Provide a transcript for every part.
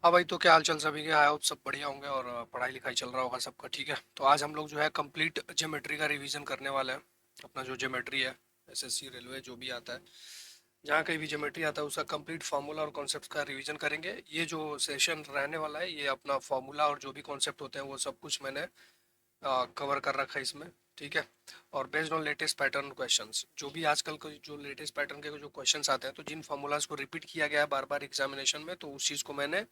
हाँ भाई, तो क्या हाल चाल सभी के। आई होप सब बढ़िया होंगे और पढ़ाई लिखाई चल रहा होगा सबका। ठीक है, तो आज हम लोग जो है कंप्लीट ज्योमेट्री का रिवीजन करने वाले हैं। अपना जो ज्योमेट्री है, एसएससी रेलवे जो भी आता है, जहाँ कहीं भी ज्योमेट्री आता है उसका कंप्लीट फार्मूला और कॉन्सेप्ट का रिवीजन करेंगे। ये जो सेशन रहने वाला है ये अपना फार्मूला और जो भी कॉन्सेप्ट होते हैं वो सब कुछ मैंने कवर कर रखा है इसमें। ठीक है, और based on latest pattern questions, जो भी आजकल के जो लेटेस्ट पैटर्न के जो क्वेश्चंस आते हैं, तो जिन फार्मूलाज को रिपीट किया गया है बार बार एग्जामिनेशन में, तो उस चीज़ को मैंने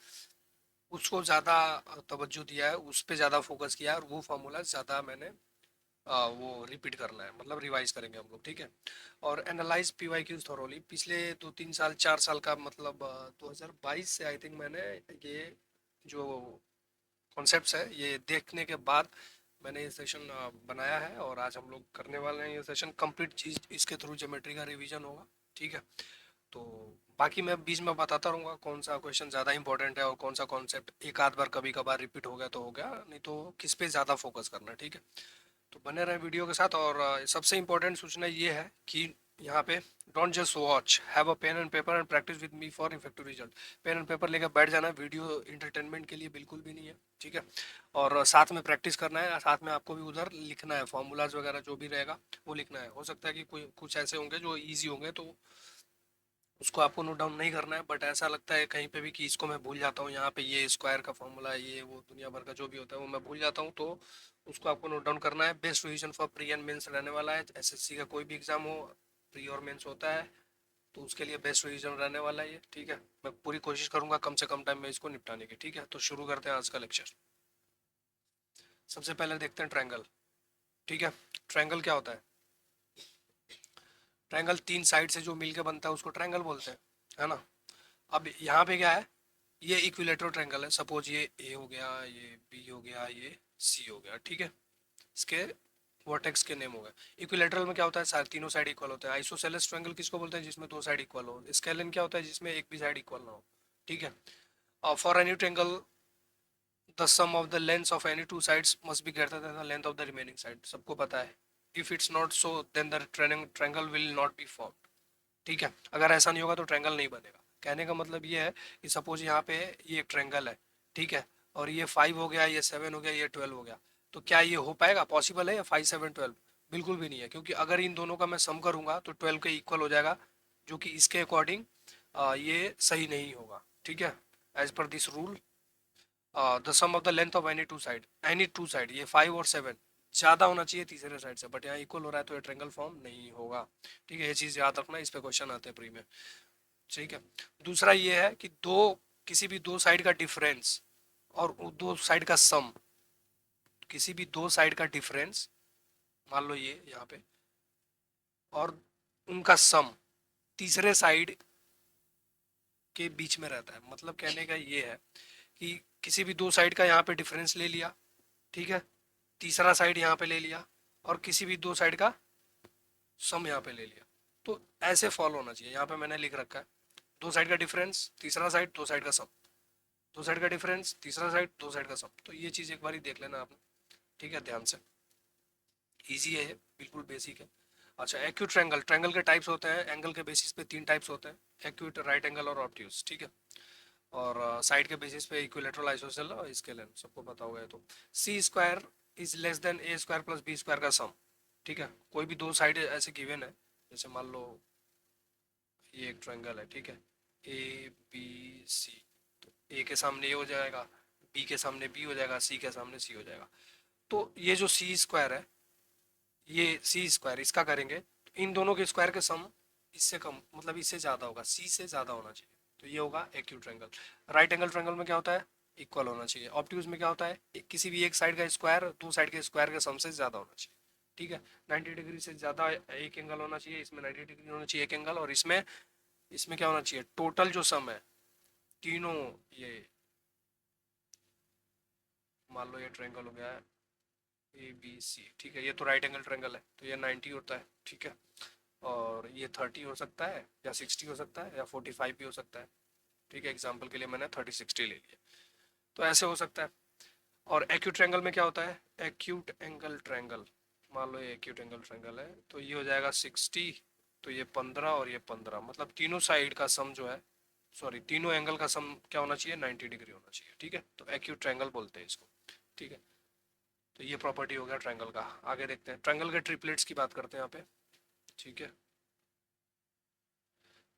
उसको ज़्यादा तवज्जो दिया है, उस पे ज़्यादा फोकस किया है, और वो फार्मूला ज़्यादा मैंने वो रिपीट करना है, मतलब रिवाइज करेंगे हम लोग। ठीक है, और एनालाइज पीवाईक्यूज थॉरोली। पिछले 2 3 साल 4 साल का मतलब 2022 से आई थिंक मैंने ये जो कॉन्सेप्ट्स है ये देखने के बाद मैंने ये सेशन बनाया है, और आज हम लोग करने वाले हैं ये सेशन कंप्लीट चीज़ इसके थ्रू ज्योमेट्री का रिवीजन होगा। ठीक है, तो बाकी मैं बीच में बताता रहूँगा कौन सा क्वेश्चन ज़्यादा इंपॉर्टेंट है और कौन सा कॉन्सेप्ट एक आध बार कभी कभार रिपीट हो गया तो हो गया, नहीं तो किस पे ज़्यादा फोकस करना है। ठीक है, तो बने रहे वीडियो के साथ। और सबसे इम्पोर्टेंट सूचना ये है कि यहाँ पे don't just watch, have a pen and paper and practise with me for effective result. Pen and paper लेकर बैठ जाना है, वीडियो इंटरटेनमेंट के लिए बिल्कुल भी नहीं है। ठीक है, और साथ में प्रैक्टिस करना है, साथ में आपको भी उधर लिखना है, फॉर्मूलाज वगैरह जो भी रहेगा वो लिखना है। हो सकता है कि कोई कुछ ऐसे होंगे जो ईजी होंगे, तो उसको आपको नोट डाउन नहीं करना है, बट ऐसा लगता है कहीं पे भी कि इसको मैं भूल जाता हूँ, यहाँ पे ये स्क्वायर का फॉर्मूला है, ये वो दुनिया भर का जो भी होता है वो मैं भूल जाता हूँ, तो उसको आपको नोट डाउन करना है। Best revision for pre and mains रहने वाला है। एसएससी का कोई भी एग्जाम हो, प्री और मेंस होता है, तो उसके लिए बेस्ट रिवीजन रहने वाला है ये। ठीक है, मैं पूरी कोशिश करूंगा कम से कम टाइम में इसको निपटाने की। ठीक है, तो शुरू करते हैं आज का लेक्चर। सबसे पहले देखते हैं ट्रायंगल। ठीक है, ट्रायंगल क्या होता है? ट्रायंगल तीन साइड से जो मिलके बनता है उसको ट्रायंगल बोलते हैं, है ना। अब यहाँ पे क्या है, ये इक्विलेटरल ट्रायंगल है। सपोज ये ए हो गया, ये बी हो गया, ये सी हो गया। ठीक है, इसके वर्टेक्स के नेम हो गए। इक्विलेटरल में क्या होता है, सारे तीनों साइड इक्वल होते हैं। आइसोसेलेस ट्रायंगल किसको बोलते हैं, जिसमें दो साइड इक्वल हो। स्केलिन क्या होता है, जिसमें एक भी साइड इक्वल ना हो। ठीक है, और for any triangle the sum of the lengths of any two sides must be greater than the length of the remaining side, सबको पता है। If it's not so then the triangle will not be form. ठीक है, अगर ऐसा नहीं होगा तो ट्रायंगल नहीं बनेगा। कहने का मतलब ये है कि सपोज यहाँ पे ये एक ट्रायंगल है, ठीक है, और ये 5 हो गया, ये 7 हो गया, ये 12 हो गया, तो क्या ये हो पाएगा, पॉसिबल है? या 5 7 12 बिल्कुल भी नहीं है, क्योंकि अगर इन दोनों का मैं सम करूंगा तो 12 के इक्वल हो जाएगा, जो कि इसके अकॉर्डिंग ये सही नहीं होगा। ठीक है, as per this rule the sum of the length of any two side, ये 5 और 7 ज्यादा होना चाहिए तीसरे साइड से, बट यहाँ इक्वल हो रहा है तो ये ट्रायंगल फॉर्म नहीं होगा। ठीक है, ये चीज याद रखना, इस पे क्वेश्चन आते हैं प्री में। ठीक है, दूसरा ये है कि दो किसी भी दो साइड का डिफरेंस और दो साइड का सम, किसी भी दो साइड का डिफरेंस, मान लो ये यहाँ पे, और उनका सम तीसरे साइड के बीच में रहता है। मतलब कहने का ये है कि किसी भी दो साइड का यहाँ पे डिफरेंस ले लिया, ठीक है, तीसरा साइड यहाँ पे ले लिया, और किसी भी दो साइड का सम यहाँ पे ले लिया, तो ऐसे फॉलो होना चाहिए। यहाँ पे मैंने लिख रखा है, दो साइड का डिफरेंस, तीसरा साइड, दो साइड का सम, दो साइड का डिफरेंस, तीसरा साइड, दो साइड का सम। तो ये चीज एक बार देख लेना आपने। ठीक है, ध्यान से, इजी है ये, बिल्कुल बेसिक है। अच्छा, एक्यूट ट्रायंगल। ट्रायंगल के टाइप्स होते हैं, एंगल के बेसिस पे तीन टाइप्स होते हैं, एक्यूट, राइट एंगल और ऑब्ट्यूज। ठीक है, और साइड के बेसिस पे इक्विलेटरल, आइसोसेल और स्केलर, सबको पता होगा ये तो। C square is less than A square plus B square का सम। ठीक है, कोई भी दो साइड ऐसे गिवन है, जैसे मान लो ये एक ट्रायंगल है, ठीक है, ए बी सी, तो ए के सामने ए हो जाएगा, बी के सामने बी हो जाएगा, सी के सामने सी हो जाएगा। तो ये जो सी स्क्वायर है, ये सी स्क्वायर इसका करेंगे तो इन दोनों के स्क्वायर के सम इससे कम, मतलब इससे ज्यादा होगा, सी से ज्यादा होना चाहिए, तो ये होगा acute triangle. Right angle triangle में क्या होता है, इक्वल होना चाहिए। ऑब्ट्यूज में क्या होता है, किसी भी एक साइड का स्क्वायर दो साइड के स्क्वायर के सम से ज्यादा होना चाहिए। ठीक है, 90 डिग्री से ज्यादा एक एंगल होना चाहिए, इसमें 90 डिग्री होना चाहिए एक एंगल, और इसमें इसमें क्या होना चाहिए, टोटल जो सम है तीनों, ये मान लो ये ट्रायंगल हो गया है ए बी सी, ठीक है, ये तो राइट एंगल ट्रायंगल है तो ये 90 होता है। ठीक है, और ये 30 हो सकता है, या 60 हो सकता है, या 45 भी हो सकता है। ठीक है, एग्जाम्पल के लिए मैंने 30 60 ले लिया, तो ऐसे हो सकता है। और एक्यूट ट्रायंगल में क्या होता है, एक्यूट एंगल ट्रायंगल, मान लो ये एक्यूट एंगल ट्रायंगल है, तो ये हो जाएगा 60, तो ये 15 और ये 15, मतलब तीनों साइड का सम जो है सॉरी तीनों एंगल का सम क्या होना चाहिए, 90 डिग्री होना चाहिए, ठीक है। तो एक्यूट ट्रायंगल बोलते हैं इसको, ठीक है। तो ये प्रॉपर्टी हो गया ट्रायंगल का। आगे देखते हैं ट्रायंगल के ट्रिपलेट्स की बात करते हैं यहाँ पे, ठीक है।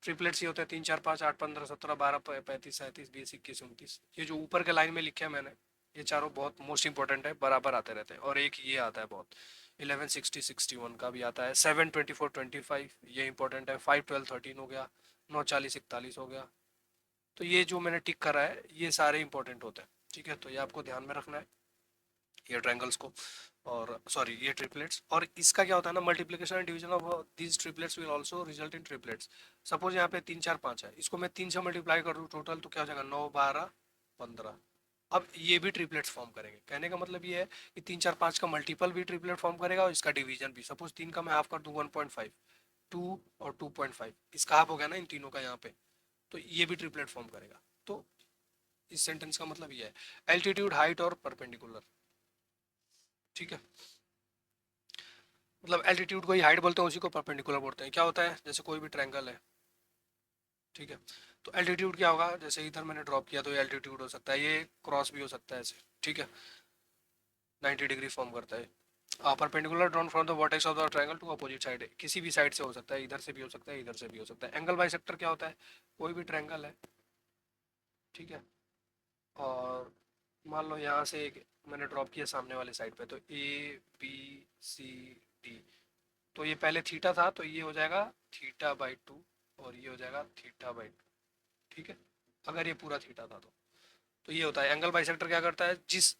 ट्रिपलेट्स ये होते हैं 3 4 5 8 15 17 12 35 37 20 21 29। ये जो ऊपर के लाइन में लिखे हैं मैंने, ये चारों बहुत मोस्ट इंपॉर्टेंट है, बराबर आते रहते हैं। और एक ये आता है बहुत, 11 60 61 का भी आता है, 7 24 25 ये इंपॉर्टेंट है, 5 12 13 हो गया, 9 40 41 हो गया। तो ये जो मैंने टिक करा है ये सारे इंपॉर्टेंट होते हैं, ठीक है। तो ये आपको ध्यान में रखना है, ये ट्रायंगल्स को। और सॉरी ये ट्रिपलेट्स, और इसका क्या होता है ना, multiplication and division of these triplets will also result in triplets. Suppose यहाँ पे 3 4 5 है, इसको मैं 3 से मल्टीप्लाई कर दूँ टोटल, तो क्या हो जाएगा 9 12 15। अब ये भी ट्रिपलेट्स फॉर्म करेंगे, कहने का मतलब ये है कि 3 4 5 का मल्टीपल भी ट्रिपलेट फॉर्म करेगा और इसका डिवीजन भी। सपोज 3 का मैं हाफ कर दूँ 1.5, 2 और 2.5, इसका हाफ हो गया ना इन तीनों का यहाँ पे, तो ये भी ट्रिपलेट फॉर्म करेगा। तो इस सेंटेंस का मतलब ये है, एल्टीट्यूड हाइट और परपेंडिकुलर, ठीक है। मतलब एल्टीट्यूड को ही हाइट बोलते हैं, उसी को परपेंडिकुलर बोलते हैं। क्या होता है, जैसे कोई भी ट्रायंगल है, ठीक है। तो एल्टीट्यूड क्या होगा, जैसे इधर मैंने ड्रॉप किया तो ये एल्टीट्यूड हो सकता है, ये क्रॉस भी हो सकता है ऐसे, ठीक है, 90 डिग्री फॉर्म करता है। Perpendicular drawn from the vertex of the triangle to opposite side, किसी भी साइड से हो सकता है, इधर से भी हो सकता है, इधर से भी हो सकता है। एंगल बाइसेक्टर क्या होता है, कोई भी ट्रायंगल है, ठीक है, और मान लो यहाँ से एक मैंने ड्रॉप किया सामने वाले साइड पे, तो ABCD, तो ये पहले थीटा था तो ये हो जाएगा θ/2, और ये हो जाएगा θ/2, ठीक है, अगर ये पूरा थीटा था तो ये होता है एंगल बाइसेक्टर। क्या करता है, जिस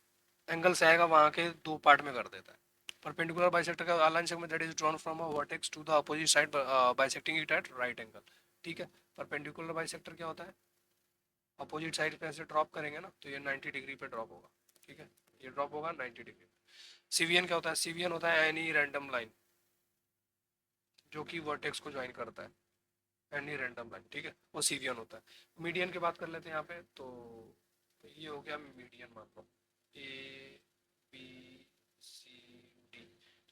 एंगल से आएगा वहां के दो पार्ट में कर देता है। परपेंडिकुलर बाइसेक्टर का a line segment that is drawn from a vertex to the opposite side bisecting it at right angle, ठीक है। परपेंडिकुलर बाइसेक्टर क्या होता है, अपोजिट साइड पे ऐसे ड्रॉप करेंगे ना तो ये 90 डिग्री पे ड्रॉप होगा, ठीक है, ये ड्रॉप होगा 90 डिग्री। सीवीएन क्या होता है, सीवीएन होता है एनी रैंडम लाइन जो कि वर्टेक्स को ज्वाइन करता है, एनी रैंडम लाइन, ठीक है, वो सीवीएन होता है। मीडियन की बात कर लेते हैं यहाँ पे, तो ये हो गया मीडियन, मान लो ABCD,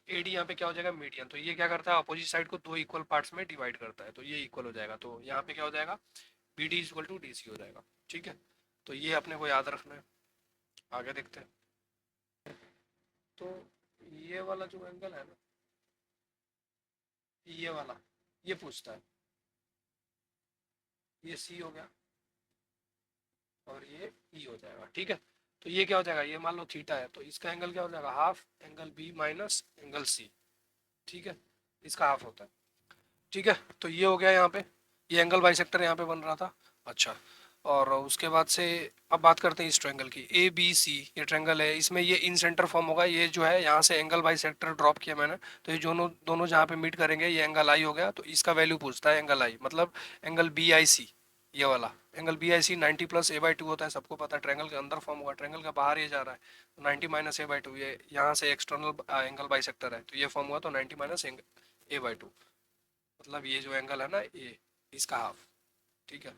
AD यहाँ पे क्या हो जाएगा, मीडियन। तो ये क्या करता है, अपोजिट साइड को दो इक्वल पार्ट्स में डिवाइड करता है, तो ये इक्वल हो जाएगा, तो यहाँ पे क्या हो जाएगा, BD इक्वल टू DC हो जाएगा, ठीक है। तो ये अपने को याद रखना है। आगे देखते हैं, तो ये वाला जो एंगल है ना, ये वाला, ये पूछता है, ये C हो गया और ये E हो जाएगा, ठीक है। तो ये क्या हो जाएगा, ये मान लो थीटा है, तो इसका एंगल क्या हो जाएगा, half angle B minus angle C, ठीक है, इसका हाफ होता है, ठीक है। तो ये हो गया यहाँ पे, ये एंगल बाइसेक्टर यहाँ पे बन रहा था। अच्छा, और उसके बाद से अब बात करते हैं इस ट्रायंगल की, ABC, ये ट्रायंगल है, इसमें ये इन सेंटर फॉर्म होगा। ये जो है यहाँ से एंगल बाइसेक्टर ड्रॉप किया मैंने, तो ये दोनों दोनों जहाँ पे मीट करेंगे ये एंगल आई हो गया, तो इसका वैल्यू पूछता है एंगल आई, मतलब एंगल BIC, ये वाला एंगल BIC 90 प्लस A/2 होता है, सबको पता है। ट्रायंगल के अंदर फॉर्म होगा, ट्रायंगल के बाहर ये जा रहा है, तो 90 माइनस A/2, ये यहाँ से एक्सटर्नल एंगल बाइसेक्टर है, तो ये फॉर्म हुआ, तो 90 माइनस A/2, मतलब ये जो एंगल है ना, ये इसका हाफ, ठीक है।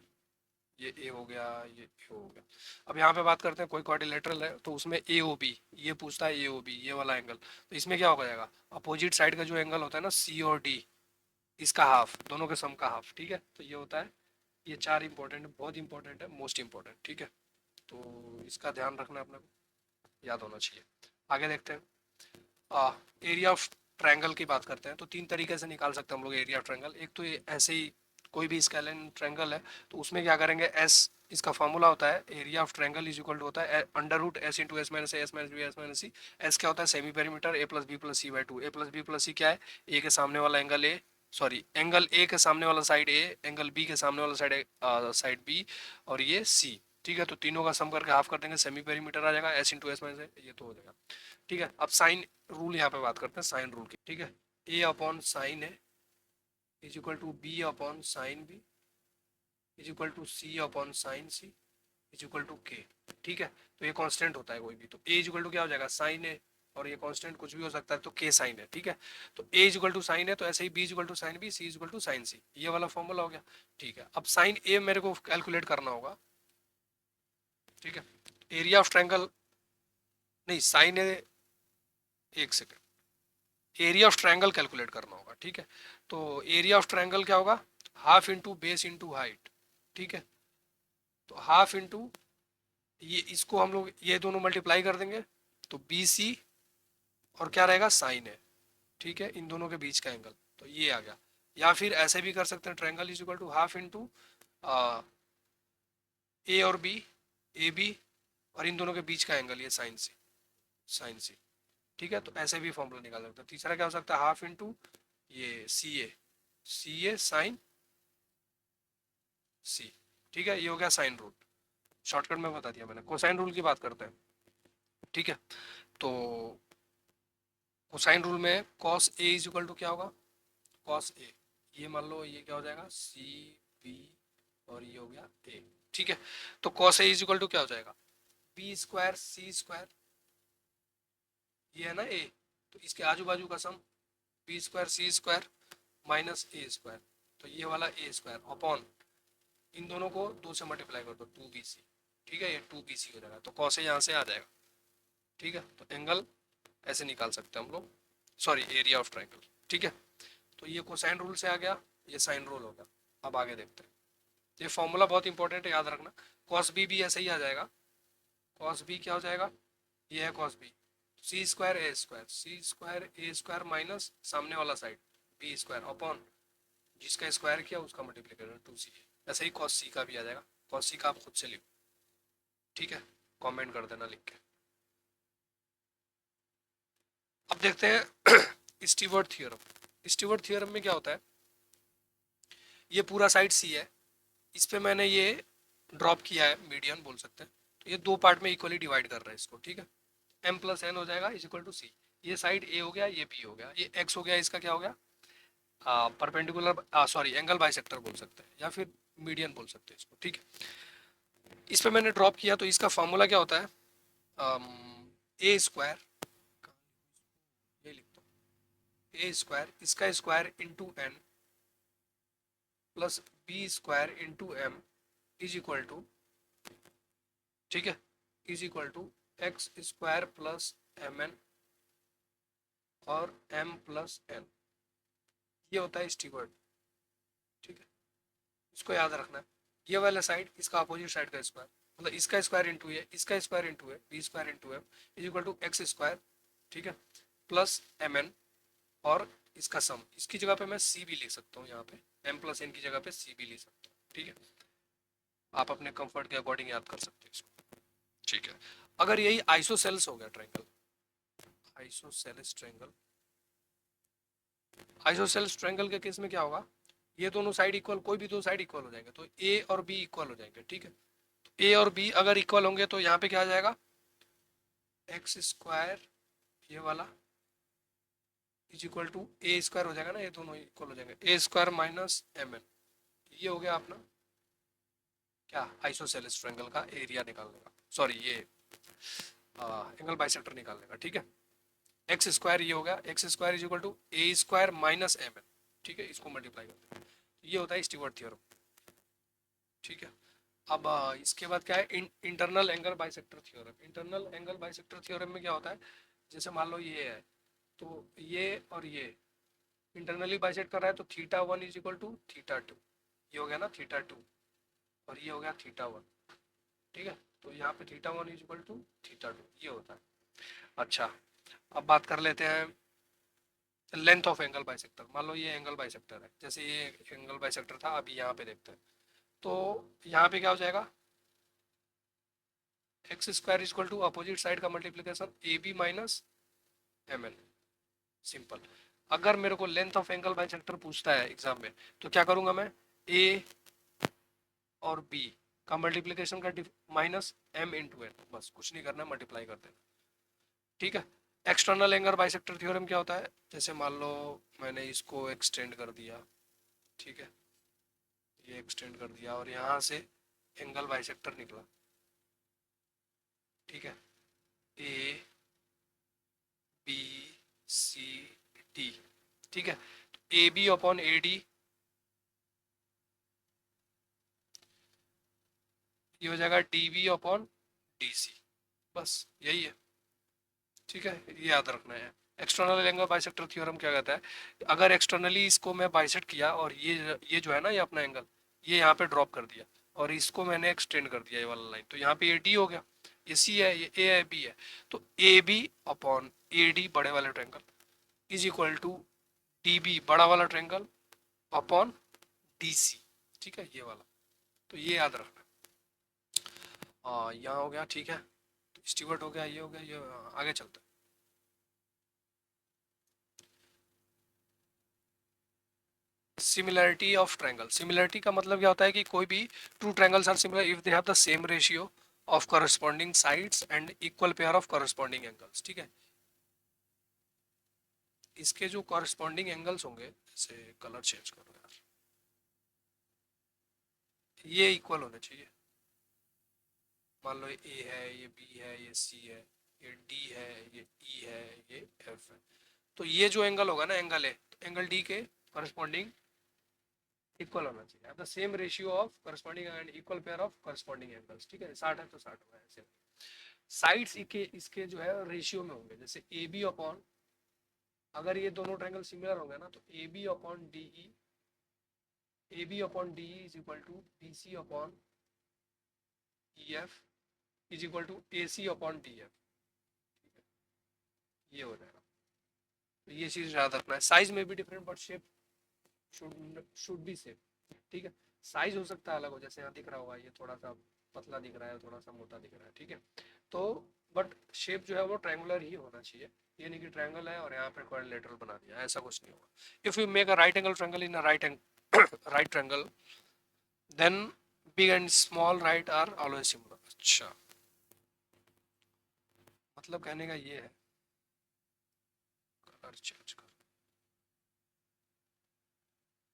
ये ए हो गया, ये ए हो गया। अब यहाँ पे बात करते हैं, कोई क्वाड्रिलेटरल है तो उसमें AOB, ये पूछता है AOB, ये वाला एंगल, तो इसमें क्या हो जाएगा, अपोजिट साइड का जो एंगल होता है ना C और D, इसका हाफ, दोनों के सम का हाफ, ठीक है। तो ये होता है, ये चार इंपॉर्टेंट, बहुत इंपॉर्टेंट है, मोस्ट इंपॉर्टेंट, ठीक है। तो इसका ध्यान रखना अपने को, याद होना चाहिए। आगे देखते हैं, एरिया ऑफ ट्रायंगल की बात करते हैं, तो तीन तरीके से निकाल सकते हैं हम लोग एरिया ऑफ ट्रायंगल। एक तो ये ऐसे ही कोई भी स्केलेन ट्रायंगल है, तो उसमें क्या करेंगे, एस, इसका फॉर्मूला होता है, area of triangle is equal to होता है under root S into S minus A S minus B S minus C। S क्या होता है, सेमी पेरीमीटर A+B+C/2, A+B+C क्या है, ए के सामने वाला angle A, sorry angle A के सामने वाला साइड ए, एंगल बी के सामने वाला साइड बी, और ये सी, ठीक है। तो तीनों का सम करके हाफ कर देंगे, सेमी पेरीमीटर आ जाएगा, S इंटू S माइनस ए, ये तो हो जाएगा, ठीक है। अब साइन रूल यहाँ पे बात करते हैं, साइन रूल की, ठीक है। A upon sine A is equal to B upon sine B is equal to C upon sine C is equal to K, ठीक है। तो ये कांस्टेंट होता है कोई भी, तो A इज इक्वल टू क्या हो जाएगा, साइन ए, और ये कांस्टेंट कुछ भी हो सकता है, तो K साइन है, ठीक है। तो A is equal to sine है, तो ऐसे ही B is equal to sine B, C is equal to sine C, ये वाला फॉर्मूला हो गया, ठीक है। अब साइन ए मेरे को कैलकुलेट करना होगा, ठीक है। एरिया ऑफ ट्रायंगल, नहीं साइन ए, एक second, area of triangle calculate करना होगा, ठीक है। तो एरिया ऑफ ट्रायंगल क्या होगा, half into base into height, ठीक है। तो हाफ इंटू ये, इसको हम लोग ये दोनों मल्टीप्लाई कर देंगे तो बी सी, और क्या रहेगा, साइन है, ठीक है, इन दोनों के बीच का एंगल, तो ये आ गया। या फिर ऐसे भी कर सकते हैं, triangle is equal to half into A और बी, ए बी, और इन दोनों के बीच का एंगल ये साइन सी, साइन सी, ठीक है। तो ऐसे भी फॉर्मूला निकाल सकते हैं। तीसरा क्या हो सकता है, हाफ इंटू ये सी ए, सी ए साइन सी, ठीक है, ये हो गया साइन रूल, शॉर्टकट में बता दिया मैंने। कोसाइन रूल की बात करते हैं, ठीक है। तो कोसाइन रूल में cos A is equal to क्या होगा, कॉस ए, ये मान लो ये क्या हो जाएगा, सी बी, और ये हो गया ए, ठीक है। तो cos A is equal to क्या हो जाएगा, बी स्क्वायर सी स्क्वायर, ये है ना ए, तो इसके आजू बाजू का सम बी स्क्वायर सी स्क्वायर माइनस ए स्क्वायर, तो ये वाला ए स्क्वायर अपॉन इन दोनों को 2 से मल्टीप्लाई कर दो, 2bc, ठीक है, ये 2bc हो जाएगा। तो कॉस ए यहाँ से आ जाएगा, ठीक है। तो एंगल ऐसे निकाल सकते हैं हम लोग, सॉरी एरिया ऑफ ट्राइंगल, ठीक है। तो ये कोसाइन रूल से आ गया, ये साइन रूल हो गया। अब आगे देखते हैं, ये फॉर्मूला बहुत इंपॉर्टेंट है, याद रखना। कॉस बी भी ऐसे ही आ जाएगा, कॉस बी क्या हो जाएगा, ये है कॉस बी, सी स्क्वायर ए स्क्वायर, सी स्क्वायर ए स्क्वायर माइनस सामने वाला साइड बी स्क्वायर अपॉन जिसका स्क्वायर किया उसका मल्टीप्लीकेशन 2c। ऐसे ही कॉस सी का भी आ जाएगा, कॉस सी का आप खुद से लिखो, ठीक है, कमेंट कर देना लिख के। अब देखते हैं स्टीवर्ट थ्योरम। स्टीवर्ट थ्योरम में क्या होता है, ये पूरा साइड सी है, इस पे मैंने ये ड्रॉप किया है, मीडियन बोल सकते हैं, तो ये 2 पार्ट में इक्वली डिवाइड कर रहा है इसको, ठीक है। m प्लस एन हो जाएगा इज इक्वल टू सी, ये साइड ए हो गया, ये बी हो गया, ये x हो गया, इसका क्या हो गया, परपेंडिकुलर, सॉरी एंगल बाइसेक्टर बोल सकते हैं, या फिर मीडियन बोल सकते हैं इसको, ठीक है। इस पे मैंने ड्रॉप किया, तो इसका फॉर्मूला क्या होता है, ए स्क्वायर, ये लिखता हूँ, ए स्क्वायर, इसका square into n plus B square into m is equal to, ठीक है, is equal to x square plus m n और m प्लस एन, ये होता है स्टीवर्ट, ठीक है। इसको याद रखना है, ये वाला साइड इसका अपोजिट साइड का स्क्वायर, मतलब इसका स्क्वायर इंटू ये, इसका स्क्वायर इंटू है, B square into m is equal to x square, ठीक है, प्लस एम एन, और इसका सम, इसकी जगह पे मैं सी भी लिख सकता हूँ, यहाँ पे m प्लस एन की जगह पे सी भी लिख सकता हूँ, ठीक है। आप अपने कंफर्ट के अकॉर्डिंग याद कर सकते हैं इसको, ठीक है। अगर यही आइसोसेल्स हो गया triangle, isosceles triangle, isosceles triangle के केस में क्या होगा, ये दोनों साइड इक्वल, कोई भी दो साइड इक्वल हो जाएंगे, तो ए और बी इक्वल हो जाएंगे, ठीक है। तो ए और बी अगर इक्वल होंगे तो यहाँ पे क्या आ जाएगा, एक्स स्क्वायर ये वाला is equal to A square हो जाएगा ना, ये दोनों इक्वल हो जाएंगे, A square minus M n, ये हो गया अपना क्या, आइसोसेलेस ट्रायंगल का एरिया निकालने का, सॉरी ये एंगल बाइसेक्टर निकालने का, ठीक है। एक्स स्क्वायर ये हो गया, x square is equal to A square minus M n, ठीक है, इसको मल्टीप्लाई करते हैं, ये होता है स्टीवर्ट थ्योरम, ठीक है। अब इसके बाद क्या है, internal angle bisector theorem. Internal angle bisector theorem में क्या होता है, जैसे मान लो ये है, तो ये और ये इंटरनली बाइसेक्ट कर रहा है, तो theta one is equal to theta two, ये हो गया ना थीटा टू, और ये हो गया थीटा वन, ठीक है। तो यहाँ पे theta one is equal to theta two, ये होता है। अच्छा, अब बात कर लेते हैं लेंथ ऑफ एंगल बाइसेक्टर। मान लो ये एंगल बाइसेक्टर है, जैसे ये एंगल बाइसेक्टर था, अभी यहाँ पे देखते हैं, तो यहाँ पे क्या हो जाएगा, x square is equal to opposite side का multiplication A B minus M N, simple. अगर मेरे को लेंथ ऑफ एंगल बाइसेक्टर पूछता है एग्जाम में, तो क्या करूंगा मैं, ए और बी का मल्टीप्लीकेशन का माइनस एम इंटू एन, बस कुछ नहीं करना, मल्टीप्लाई कर देना, ठीक है। एक्सटर्नल एंगल बाइसेक्टर थ्योरम क्या होता है, जैसे मान लो मैंने इसको एक्सटेंड कर दिया, ठीक है, ये एक्सटेंड कर दिया और यहाँ से एंगल बाइसेक्टर निकला, ठीक है, ए बी सी डी, ठीक है। A B upon A D, ये हो जाएगा D B upon D C, बस यही है, ठीक है, ये याद रखना है। एक्सटर्नल एंगल बाइसेक्टर थ्योरम क्या कहता है, अगर एक्सटर्नली इसको मैं बाइसेक्ट किया और ये जो है ना, ये अपना एंगल ये यहाँ पे ड्रॉप कर दिया, और इसको मैंने एक्सटेंड कर दिया ये वाला लाइन, तो यहाँ पे ये डी हो गया, ये सी है, ये ए है, बी है, तो A B upon A D बड़े वाले triangle is equal to D B बड़ा वाला ट्रायंगल अपॉन डी सी। ठीक है, ये वाला, तो ये याद रखना। यहाँ हो गया, ठीक है, तो स्टीवर्ट हो गया, ये हो गया, ये आगे चलते हैं। सिमिलरिटी ऑफ ट्रायंगल, सिमिलरिटी का मतलब क्या होता है कि कोई भी two triangles are similar if they have the same ratio of corresponding sides and equal pair of corresponding angles. ठीक है, इसके जो कॉरेस्पॉन्डिंग एंगल्स होंगे, जैसे कलर चेंज करो यार, ये इक्वल होने चाहिए। मान लो ए है, ये बी है, ये सी है, ये डी है, ये ई है, ये एफ है, तो ये जो एंगल होगा ना, एंगल है, तो एंगल डी के कॉरेस्पॉन्डिंग इक्वल होना चाहिए, the same ratio of corresponding and equal pair of corresponding angles. ठीक है, 60 है तो 60 होगा ऐसे। साइड्स इसके जो है रेशियो में होंगे, जैसे ए बी अपॉन, अगर ये दोनों ट्रायंगल सिमिलर होंगे ना, तो A B upon D E, A B upon D E is equal to B C upon E F is equal to A C upon D F. ये हो जाएगा, तो ये चीज याद रखना है। साइज में भी different but shape should be same. ठीक है, साइज हो सकता है अलग हो, जैसे यहाँ दिख रहा होगा, ये थोड़ा सा पतला दिख रहा है, थोड़ा सा मोटा दिख रहा है। ठीक है, तो बट शेप जो है वो ट्रायंगुलर ही होना चाहिए, ये नहीं कि ट्रायंगल है और यहाँ पे क्वाड्रिलेटरल बना दिया, ऐसा कुछ नहीं होगा। If you make a right angle triangle in a right triangle then big and small right are always similar. अच्छा, मतलब कहने का ये है, कलर चेंज कर,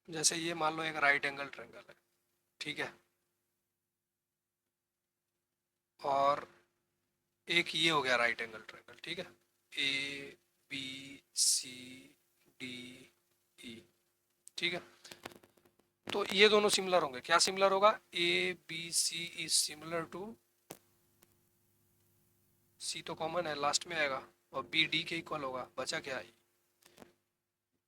जैसे ये मान लो एक राइट एंगल ट्रायंगल है, ठीक है, और एक ये हो गया राइट एंगल ट्रायंगल। ठीक है, ए बी सी डी ई। ठीक है, तो ये दोनों सिमिलर होंगे, क्या सिमिलर होगा, A B C is similar to, C तो कॉमन है लास्ट में आएगा, और बी डी के इक्वल होगा, बचा क्या है,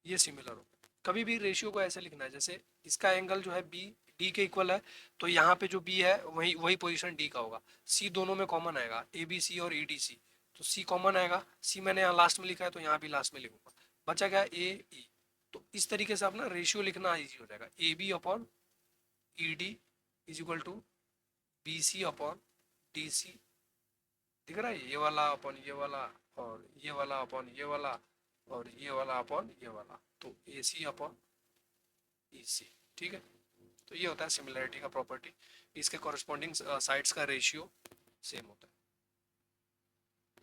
ये सिमिलर होगा। कभी भी रेशियो को ऐसे लिखना है, जैसे इसका एंगल जो है बी डी के इक्वल है, तो यहाँ पे जो बी है वही वही पोजीशन डी का होगा। सी दोनों में कॉमन आएगा, ए बी सी और ई डी सी, तो सी कॉमन आएगा, सी मैंने यहाँ लास्ट में लिखा है तो यहाँ भी लास्ट में लिखूंगा, बचा क्या, ए ई। तो इस तरीके से अपना रेशियो लिखना इजी हो जाएगा, A B upon E D is equal to B C upon D C. दिख रहा है, ये वाला अपॉन ये वाला, और ये वाला अपॉन ये वाला, और ये वाला अपॉन ये वाला, तो ए सी अपॉन ई सी। ठीक है, तो ये होता है सिमिलरिटी का प्रॉपर्टी, इसके कॉरेस्पॉन्डिंग साइड्स का रेशियो सेम होता है,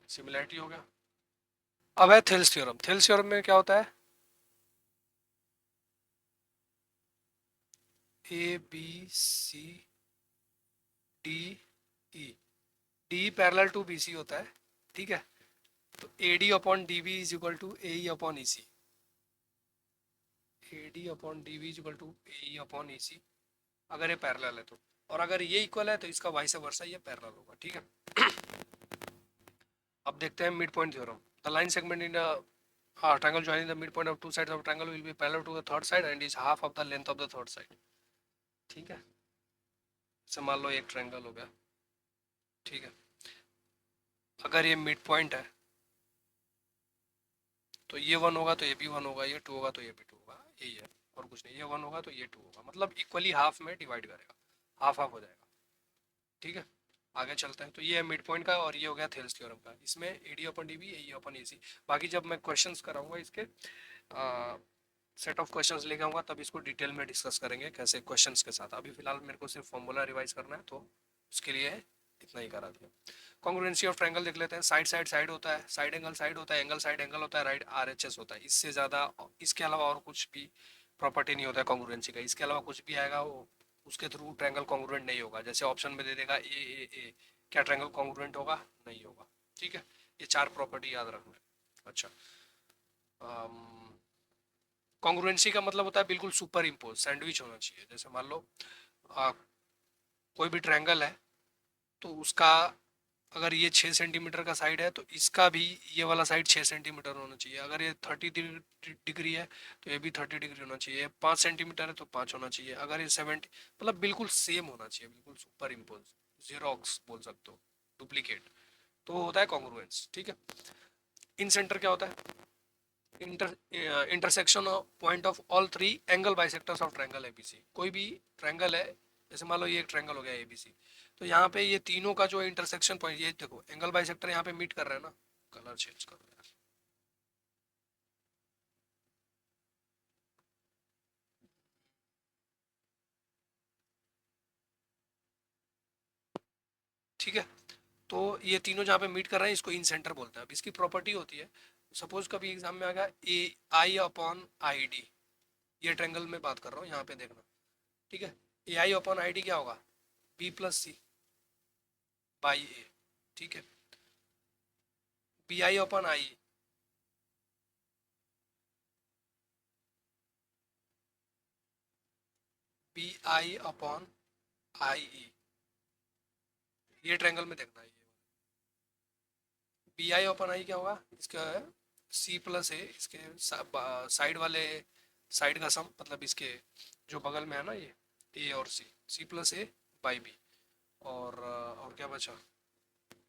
सिमिलरिटी हो गया। अब है थेल्स थ्योरम, थेल्स थ्योरम में क्या होता है, A B C D E, D parallel to B C होता है। ठीक है, तो A D upon D B is equal to A E upon E C, A D upon D B is equal to A E upon E C, अगर ये parallel है तो, और अगर ये इक्वल है तो इसका वाइस वर्सा ये पैरेलल होगा। ठीक है, अब देखते हैं mid point theorem, the line segment in triangle joining the midpoint of two sides of a triangle will be parallel to the third side and is half of the length of the third side। ठीक है, जैसे मान लो एक triangle हो गया, ठीक है, अगर ये मिड पॉइंट है तो ये 1 होगा तो ये भी 1 होगा, ये 2 होगा तो ये भी 2 होगा, यही है और कुछ नहीं, ये 1 होगा तो ये 2 होगा, मतलब इक्वली हाफ में डिवाइड करेगा, हाफ हाफ हो जाएगा। ठीक है, आगे चलते हैं, तो ये है मिड पॉइंट का और ये हो गया थेल्स थ्योरम का, इसमें A D upon D B, A upon A C. बाकी जब मैं क्वेश्चंस कराऊंगा इसके सेट ऑफ क्वेश्चंस लेके आऊंगा तब इसको डिटेल में डिस्कस करेंगे कैसे क्वेश्चंस के साथ, अभी फिलहाल मेरे को सिर्फ फॉर्मूला रिवाइज करना है तो उसके लिए इतना ही करा दिया। कॉन्ग्रुएंसी ऑफ ट्रायंगल देख लेते हैं, साइड साइड साइड होता है, साइड होता है, एंगल साइड एंगल होता है, राइट आर एच एस होता है, इससे ज़्यादा इसके अलावा और कुछ भी प्रॉपर्टी नहीं होता है कॉन्ग्रुएंसी का, इसके अलावा कुछ भी आएगा वो उसके थ्रू ट्रायंगल कॉन्ग्रुएंट नहीं होगा, जैसे ऑप्शन में दे देगा ए, क्या ट्रायंगल कॉन्ग्रुएंट होगा, नहीं होगा। ठीक है, ये 4 प्रॉपर्टी याद रखना है। अच्छा, कॉन्ग्रुएंसी का मतलब होता है बिल्कुल सुपर इम्पोज, सैंडविच होना चाहिए, जैसे मान लो कोई भी ट्रायंगल है तो उसका अगर ये 6 सेंटीमीटर का साइड है तो इसका भी ये वाला साइड 6 सेंटीमीटर होना चाहिए। अगर ये 30 डिग्री है तो ये भी 30 डिग्री होना चाहिए। 5 सेंटीमीटर है तो 5 होना चाहिए। अगर ये 70, मतलब बिल्कुल सेम होना चाहिए, बिल्कुल सुपर इम्पोज, जीरोक्स बोल सकते हो, डुप्लीकेट, तो वो होता है कॉन्ग्रुएंस। ठीक है। इन सेंटर क्या होता है? Intersection point of all three angle bisectors of triangle ABC. कोई भी ट्रायंगल है, जैसे मान लो ये एक ट्रायंगल हो गया एबीसी, तो यहाँ पे ये तीनों का जो इंटरसेक्शन पॉइंट, ये देखो एंगल बाइसेक्टर यहाँ पे मीट कर रहा है ना। कलर चेंज करो यार। ठीक है। तो ये तीनों जहाँ पे मीट कर रहे हैं इसको इन सेंटर बोलते हैं। अब इसकी प्रॉपर्टी होती है, सपोज कभी एग्जाम में आ गया ए आई अपॉन आई डी, ये ट्रायंगल में बात कर रहा हूँ, यहाँ पे देखना। ठीक है। ए आई अपॉन आई डी क्या होगा? B plus C by A. ठीक है। B I upon I, B I upon I E, ये ट्रायंगल में देखना है। ये बी आई अपॉन आई क्या होगा इसका? सी प्लस ए, इसके साइड वाले, साइड का सम, मतलब इसके जो बगल में है ना ये, ए और C, C plus A by B. और क्या बचा?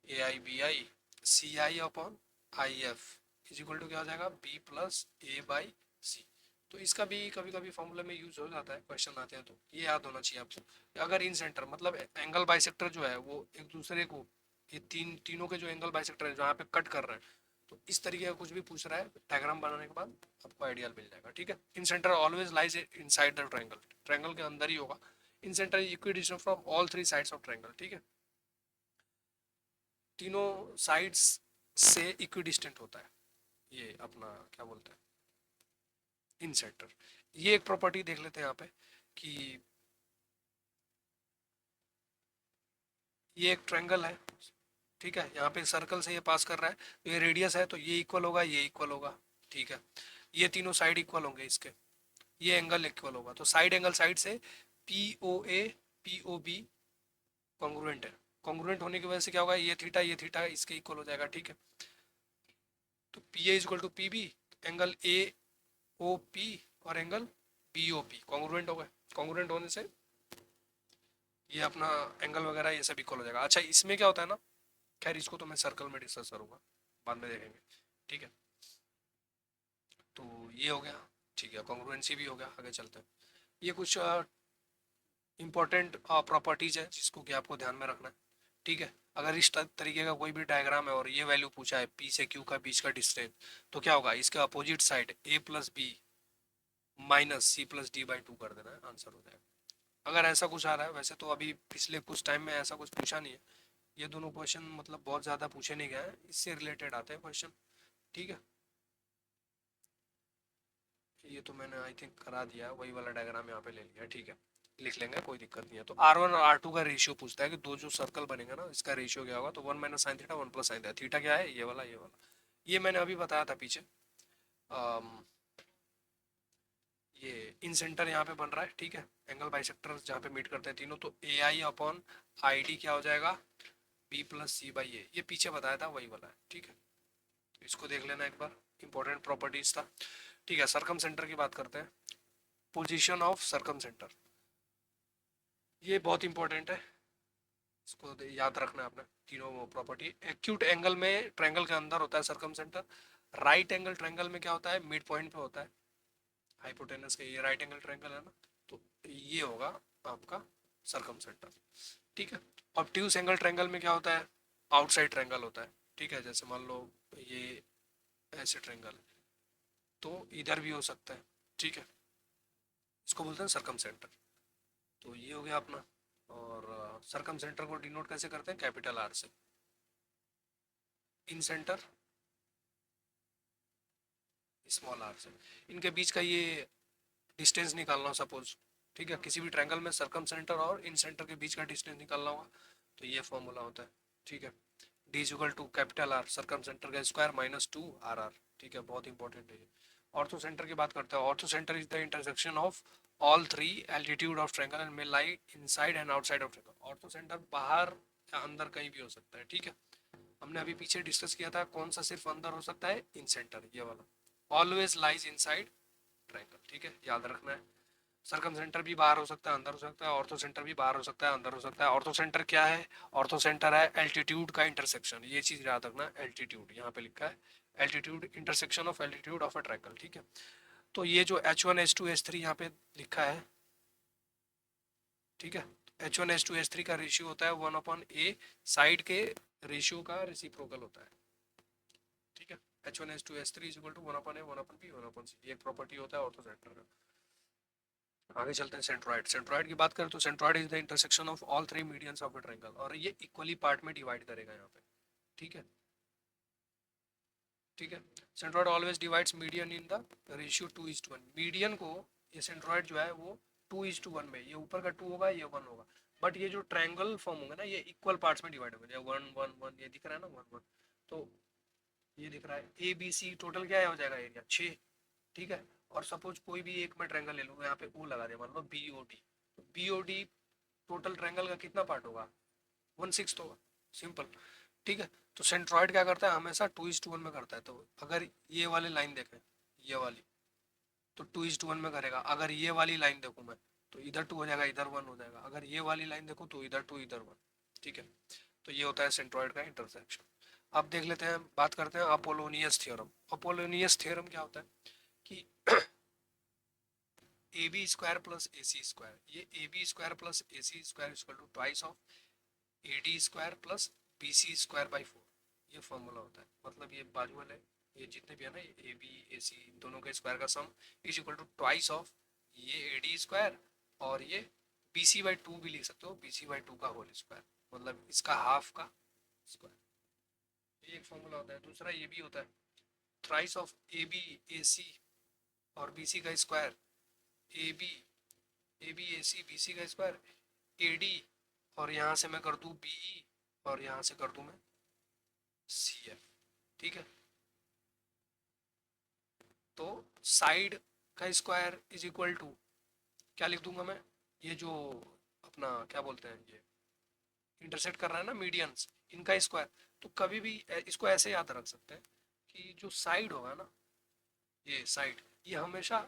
A I B I, C I upon I F is equal to क्या हो जाएगा? B plus A by C. तो इसका भी कभी कभी फॉर्मूले में यूज हो जाता है, क्वेश्चन आते हैं तो ये याद होना चाहिए आपको। अगर इन सेंटर मतलब एंगल बाइसेक्टर जो है वो एक दूसरे को, ये तीनों के जो एंगल बाइसेक्टर है जहाँ पे कट कर रहे हैं, तो इस तरीके का कुछ भी पूछ रहा है डायग्राम बनाने के बाद आपको आइडिया मिल जाएगा। ठीक है। Incentre always lies inside the triangle, triangle के अंदर ही होगा। Incentre equidistant from all three sides of triangle. ठीक है। तीनों साइड्स से इक्विडिस्टेंट होता है ये अपना, क्या बोलते हैं, इन सेंटर। ये एक प्रॉपर्टी देख लेते हैं यहाँ पे कि ये एक ट्रायंगल है। ठीक है। यहाँ पे सर्कल से ये पास कर रहा है, तो ये रेडियस है तो ये इक्वल होगा, ये इक्वल होगा। ठीक है। ये तीनों साइड इक्वल होंगे इसके, ये एंगल इक्वल होगा, तो साइड एंगल साइड से P O A P O B congruent है। कॉन्ग्रुएंट होने की वजह से क्या होगा? ये थीटा इसके इक्वल हो जाएगा। ठीक है। तो P A equal to P B, angle A O P और angle B O P congruent हो गए। कॉन्ग्रुएंट होने से ये अपना एंगल वगैरह ये सब इक्वल हो जाएगा। अच्छा, इसमें क्या होता है ना, खैर इसको तो मैं सर्कल में डिस्कस करूंगा, बाद में देखेंगे। ठीक है। तो ये हो गया। ठीक है, कॉन्ग्रुएंसी भी हो गया। आगे चलते हैं। ये कुछ इंपॉर्टेंट प्रॉपर्टीज है जिसको कि आपको ध्यान में रखना है। ठीक है। अगर इस तरीके का कोई भी डायग्राम है और ये वैल्यू पूछा है पी से क्यू का बीच का डिस्टेंस, तो क्या होगा? इसके opposite side A plus B minus C plus D by two कर देना है, आंसर हो जाएगा। अगर ऐसा कुछ आ रहा है, वैसे तो अभी पिछले कुछ टाइम में ऐसा कुछ पूछा नहीं है, ये दोनों क्वेश्चन मतलब बहुत ज़्यादा पूछे नहीं गए हैं, इससे रिलेटेड आते हैं क्वेश्चन। ठीक है। ये तो मैंने आई थिंक करा दिया, वही वाला डायग्राम यहाँ पे ले लिया। ठीक है, लिख लेंगे, कोई दिक्कत नहीं है। तो आर वन और आर टू का रेशियो पूछता है कि दो जो सर्कल बनेगा ना इसका रेशियो क्या होगा, तो one minus sine theta one plus sine theta. Theta क्या है? ये वाला, ये वाला, ये मैंने अभी बताया था पीछे। अम, ये इन सेंटर यहाँ पे बन रहा है। ठीक है। एंगल बाइसेक्टर जहाँ पे मीट करते हैं तीनों, तो ए आई अपॉन आई डी क्या हो जाएगा? बी प्लस सी बाई ए, ये पीछे बताया था वही वाला है। ठीक है। तो इसको देख लेना एक बार, इंपॉर्टेंट प्रॉपर्टीज था। ठीक है। सर्कम सेंटर की बात करते हैं। पोजीशन ऑफ सर्कम सेंटर, ये बहुत इंपॉर्टेंट है, इसको याद रखना है आपने। तीनों प्रॉपर्टी, एक्यूट एंगल में ट्रायंगल के अंदर होता है circum centre. Right angle triangle में क्या होता है? मिड पॉइंट पे होता है हाइपोटेनस के। ये राइट एंगल ट्रायंगल है ना, तो ये होगा आपका सर्कम सेंटर। ठीक है। ऑब्ट्यूज एंगल ट्रायंगल में क्या होता है? आउटसाइड ट्रायंगल होता है। ठीक है। जैसे मान लो ये ऐसे ट्रायंगल है, तो इधर भी हो सकता है। ठीक है। इसको बोलते हैं सर्कम सेंटर। तो ये हो गया अपना। और सर्कम सेंटर को डिनोट कैसे करते हैं? कैपिटल आर से। इन सेंटर स्मॉल आर से। इनके बीच का ये डिस्टेंस निकालना हो सपोज। ठीक है। किसी भी ट्रायंगल में सर्कम सेंटर और इन सेंटर के बीच का डिस्टेंस निकालना होगा, तो ये फॉर्मूला होता है। ठीक है। D equal to capital R circumcentre का square minus two R R. ठीक है, बहुत इंपॉर्टेंट है ये। ऑर्थो सेंटर की बात करते हैं। Ortho centre is the intersection of all three altitude of triangle and may lie inside and outside of triangle. Ortho centre बाहर या अंदर कहीं भी हो सकता है, ठीक है। हमने अभी पीछे डिस्कस किया था कौन सा सिर्फ अंदर हो सकता है, इन सेंटर, ये वाला ऑलवेज लाइज इनसाइड ट्रायंगल, ठीक है, याद रखना है। सरकम सेंटर भी बाहर हो सकता है, अंदर हो सकता है, ऑर्थो सेंटर भी बाहर हो सकता है, अंदर हो सकता है। ऑर्थो सेंटर क्या है? ऑर्थो सेंटर है एल्टीट्यूड का इंटरसेक्शन, ये चीज याद रखना, एल्टीट्यूड यहाँ पे लिखा है, altitude intersection of altitude of a triangle, ठीक है। तो ये जो H1 H2 H3 यहाँ पे लिखा है, ठीक है, H1 H2 H3 का रेशियो होता है 1/a, साइड के रेशियो का रेसिप्रोकल होता है, ठीक है। H1 H2 H3 is equal to 1/a 1/b 1/c, ये एक प्रॉपर्टी होता है ऑर्थो सेंटर का। आगे चलते हैं सेंट्रॉइड। सेंट्रॉइड की बात करें तो centroid is the intersection of all three medians of a triangle, और ये इक्वली पार्ट में डिवाइड करेगा यहाँ पे, ठीक है, ठीक है। Centroid always divides median in the ratio 2:1, median को ये सेंट्रॉइड जो है वो 2:1 में, ये ऊपर का 2 होगा, ये 1 होगा, बट ये जो ट्रायंगल फॉर्म होंगे ना, ये इक्वल पार्ट्स में डिवाइड होंगे, 1 1 1, ये दिख रहा है ना 1 1, तो ये दिख रहा है ए बी सी, टोटल क्या हो जाएगा एरिया 6, ठीक है। और सपोज कोई भी एक मैं ट्रायंगल ले लूँ, यहाँ पे ओ लगा दे, मान लो बी ओ डी, तो B O D total triangle का कितना पार्ट होगा, 1/6 होगा, सिंपल, ठीक है। तो सेंट्रॉइड क्या करता है, हमेशा 2:1 में करता है। तो अगर ये वाली लाइन देखें, ये वाली, तो 2:1 में करेगा। अगर ये वाली लाइन देखूं मैं, तो इधर 2 हो जाएगा, इधर 1 हो जाएगा। अगर ये वाली लाइन देखूं तो इधर 2 इधर 1, ठीक है। तो ये होता है सेंट्रॉइड का इंटरसेक्शन। अब देख लेते हैं, बात करते हैं अपोलोनियस थ्योरम। अपोलोनियस थ्योरम क्या होता है कि A B square plus A C square, ये A B square plus A C square equal to twice of A D square plus B C square by 4, ये फॉर्मूला होता है। मतलब ये बाजू वाले, ये जितने भी है ना, ए बी ए सी, दोनों के स्क्वायर का sum is equal to twice of ये ए डी स्क्वायर, और ये बी सी बाई 2 भी लिख सकते हो, बी सी बाई 2 का होल स्क्वायर, मतलब इसका हाफ का स्क्वायर, ये एक फॉर्मूला होता है। दूसरा ये भी होता है thrice of A B A C और बी सी का square, A B A C B C का स्क्वायर, ए डी, और यहाँ से मैं कर दूँ बी ई, और यहाँ से कर दूँ मैं सी एफ, ठीक है। तो साइड का स्क्वायर इज इक्वल टू क्या लिख दूंगा मैं, ये जो अपना क्या बोलते हैं, ये इंटरसेक्ट कर रहा है ना मीडियंस, इनका स्क्वायर। तो कभी भी इसको ऐसे याद रख सकते हैं कि जो साइड होगा ना, ये साइड, ये हमेशा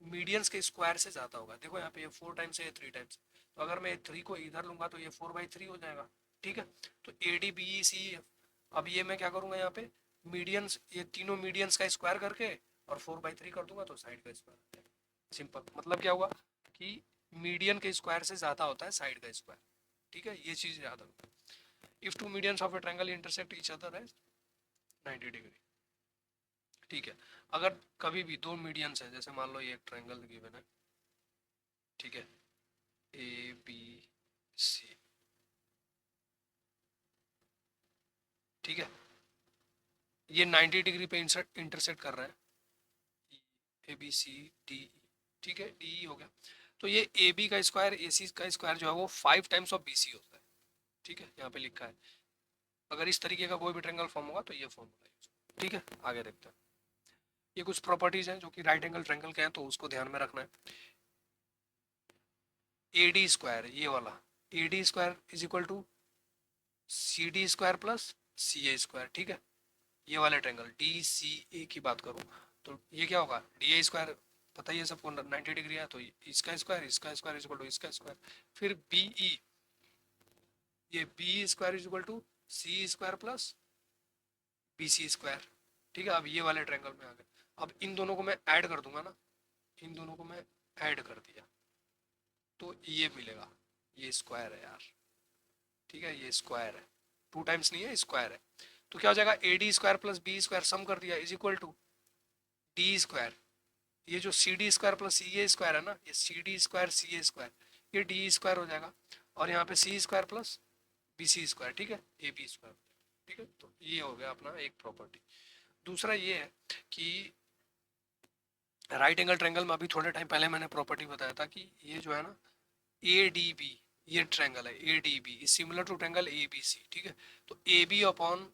मीडियंस के स्क्वायर से ज़्यादा होगा। देखो यहाँ पे ये 4 टाइम्स है, ये 3 टाइम्स, तो अगर मैं 3 को इधर लूंगा तो ये 4/3 हो जाएगा, ठीक है। तो A D B E C F, अब ये मैं क्या करूँगा यहाँ पे, मीडियंस, ये तीनों मीडियंस का स्क्वायर करके और 4/3 कर दूंगा, तो साइड का स्क्वायर, सिंपल। मतलब क्या हुआ कि मीडियन के स्क्वायर से ज़्यादा होता है साइड का स्क्वायर, ठीक है, ये चीज़ याद रखो। If two medians of A triangle intersect each other है 90 डिग्री, ठीक है। अगर कभी भी दो मीडियंस है, जैसे मान लो ये एक ट्रायंगल गिवन है, ठीक है, ए बी सी, ठीक है, ये 90 डिग्री पे इंटरसेक्ट कर रहा है, ए बी सी डी, ठीक है, डी हो गया। तो ये ए बी का स्क्वायर ए सी का स्क्वायर जो है वो 5 टाइम्स ऑफ बी सी होता है, ठीक है, यहाँ पे लिखा है। अगर इस तरीके का कोई भी ट्रायंगल फॉर्म होगा तो ये फॉर्मूला यूज, ठीक है। आगे देखते हैं, ये कुछ प्रॉपर्टीज हैं जो कि राइट एंगल ट्रायंगल के हैं, तो उसको ध्यान में रखना है। ए डी स्क्वायर, ये वाला A D square is equal to C D square plus C A square, ठीक है। ये वाले ट्रायंगल डी सी ए की बात करूँ तो ये क्या होगा, डी ए स्क्वायर पता ही है सबको 90 डिग्री है, तो इसका स्क्वायर इज इक्वल टू इसका स्क्वायर। फिर बी ई, ये B square is equal to C square plus B C square, ठीक है। अब ये वाले ट्रायंगल में आ गए, अब इन दोनों को मैं ऐड कर दूंगा ना, इन दोनों को मैं ऐड कर दिया तो ये मिलेगा, ये स्क्वायर है यार, ठीक है, ये स्क्वायर है, 2 टाइम्स नहीं है, स्क्वायर है। तो क्या हो जाएगा, A D square plus B square sum कर दिया is equal to D square, ये जो C D square plus C A square है ना, ये C D square C A square, ये डी स्क्वायर हो जाएगा, और यहाँ पे C square plus B C square, ठीक है, ए बी स्क्वायर, ठीक है। तो ये हो गया अपना एक प्रॉपर्टी। दूसरा ये है कि राइट एंगल ट्रायंगल में अभी थोड़े टाइम पहले मैंने प्रॉपर्टी बताया था कि ये जो है ना, ए डी बी, ये ट्रायंगल है A D B is similar to triangle A B C, ठीक है। तो A B upon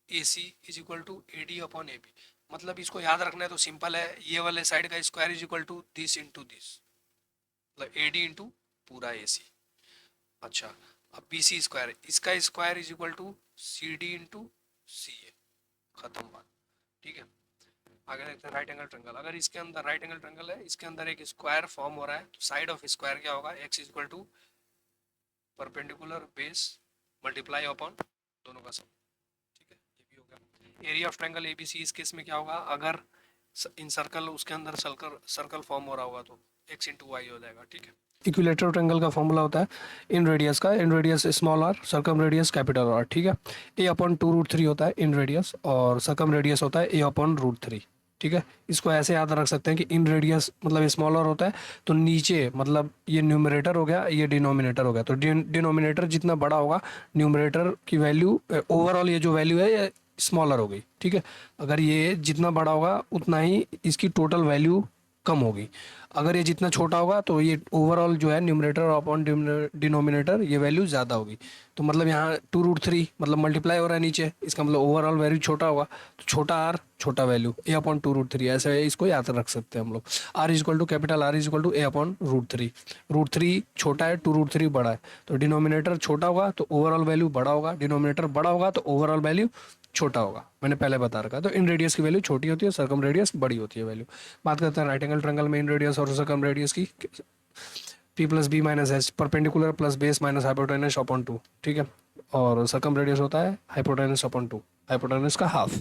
A C is equal to A D upon A B, मतलब इसको याद रखना है तो सिंपल है, ये वाले साइड का square is equal to this into this, मतलब ए डी इंटू पूरा ए सी। अच्छा, अब बी सी स्क्वायर, इसका square is equal to C D into C A, खत्म बात। ठीक है, आगे देखते हैं राइट एंगल ट्रायंगल। अगर इसके अंदर राइट एंगल ट्रायंगल है, इसके अंदर एक स्क्वायर फॉर्म हो रहा है, तो साइड ऑफ स्क्वायर क्या होगा, x is equal to perpendicular base multiply upon दोनों का सम। ठीक है, ये भी हो गया। एरिया ऑफ ट्रायंगल एबीसी, इस केस में क्या होगा, अगर इन सर्कल उसके अंदर सर्कल सर्कल फॉर्म हो रहा होगा तो एक्स इंटू वाई हो जाएगा। ठीक है, इक्विलेटरल ट्रायंगल का फॉर्मूला होता है इन रेडियस का, inradius small R, circumradius capital R. ठीक है, ए अपॉन 2√3 होता है इन रेडियस, और सर्कम रेडियस होता है ए अपॉन √3। ठीक है, इसको ऐसे याद रख सकते हैं कि इन रेडियस मतलब स्मॉलर होता है, तो नीचे मतलब ये न्यूमरेटर हो गया, ये डिनोमिनेटर हो गया, तो डिनोमिनेटर जितना बड़ा होगा न्यूमरेटर की वैल्यू, ओवरऑल ये जो वैल्यू है ये स्मॉलर हो गई। ठीक है, अगर ये जितना बड़ा होगा उतना ही इसकी टोटल वैल्यू कम होगी। अगर ये जितना छोटा होगा तो ये ओवरऑल जो है न्यूमरेटर अपॉन डिनोमिनेटर ये वैल्यू ज़्यादा होगी। तो मतलब यहाँ 2√3 मतलब मल्टीप्लाई हो रहा है नीचे, इसका मतलब ओवरऑल वैल्यू छोटा होगा, तो छोटा आर छोटा वैल्यू ए अपॉन 2√3, ऐसे इसको याद रख सकते हैं हम लोग। R is equal to capital R is equal to A upon √3। √3 छोटा है, 2√3 बड़ा है, तो डिनोमिनेटर छोटा होगा तो ओवरऑल वैल्यू बड़ा होगा, डिनोमिनेटर बड़ा होगा तो ओवरऑल वैल्यू छोटा होगा, मैंने पहले बता रखा है। तो इन रेडियस की वैल्यू छोटी होती है, सर्कम रेडियस बड़ी होती है वैल्यू। बात करते हैं राइट एंगल ट्रायंगल में इन रेडियस और सर्कम रेडियस की। P plus B minus H, perpendicular plus base minus hypotenuse upon 2। ठीक है, और सर्कम रेडियस होता है हाइपोटेनस अपॉन 2, हाइपोटेनस का हाफ।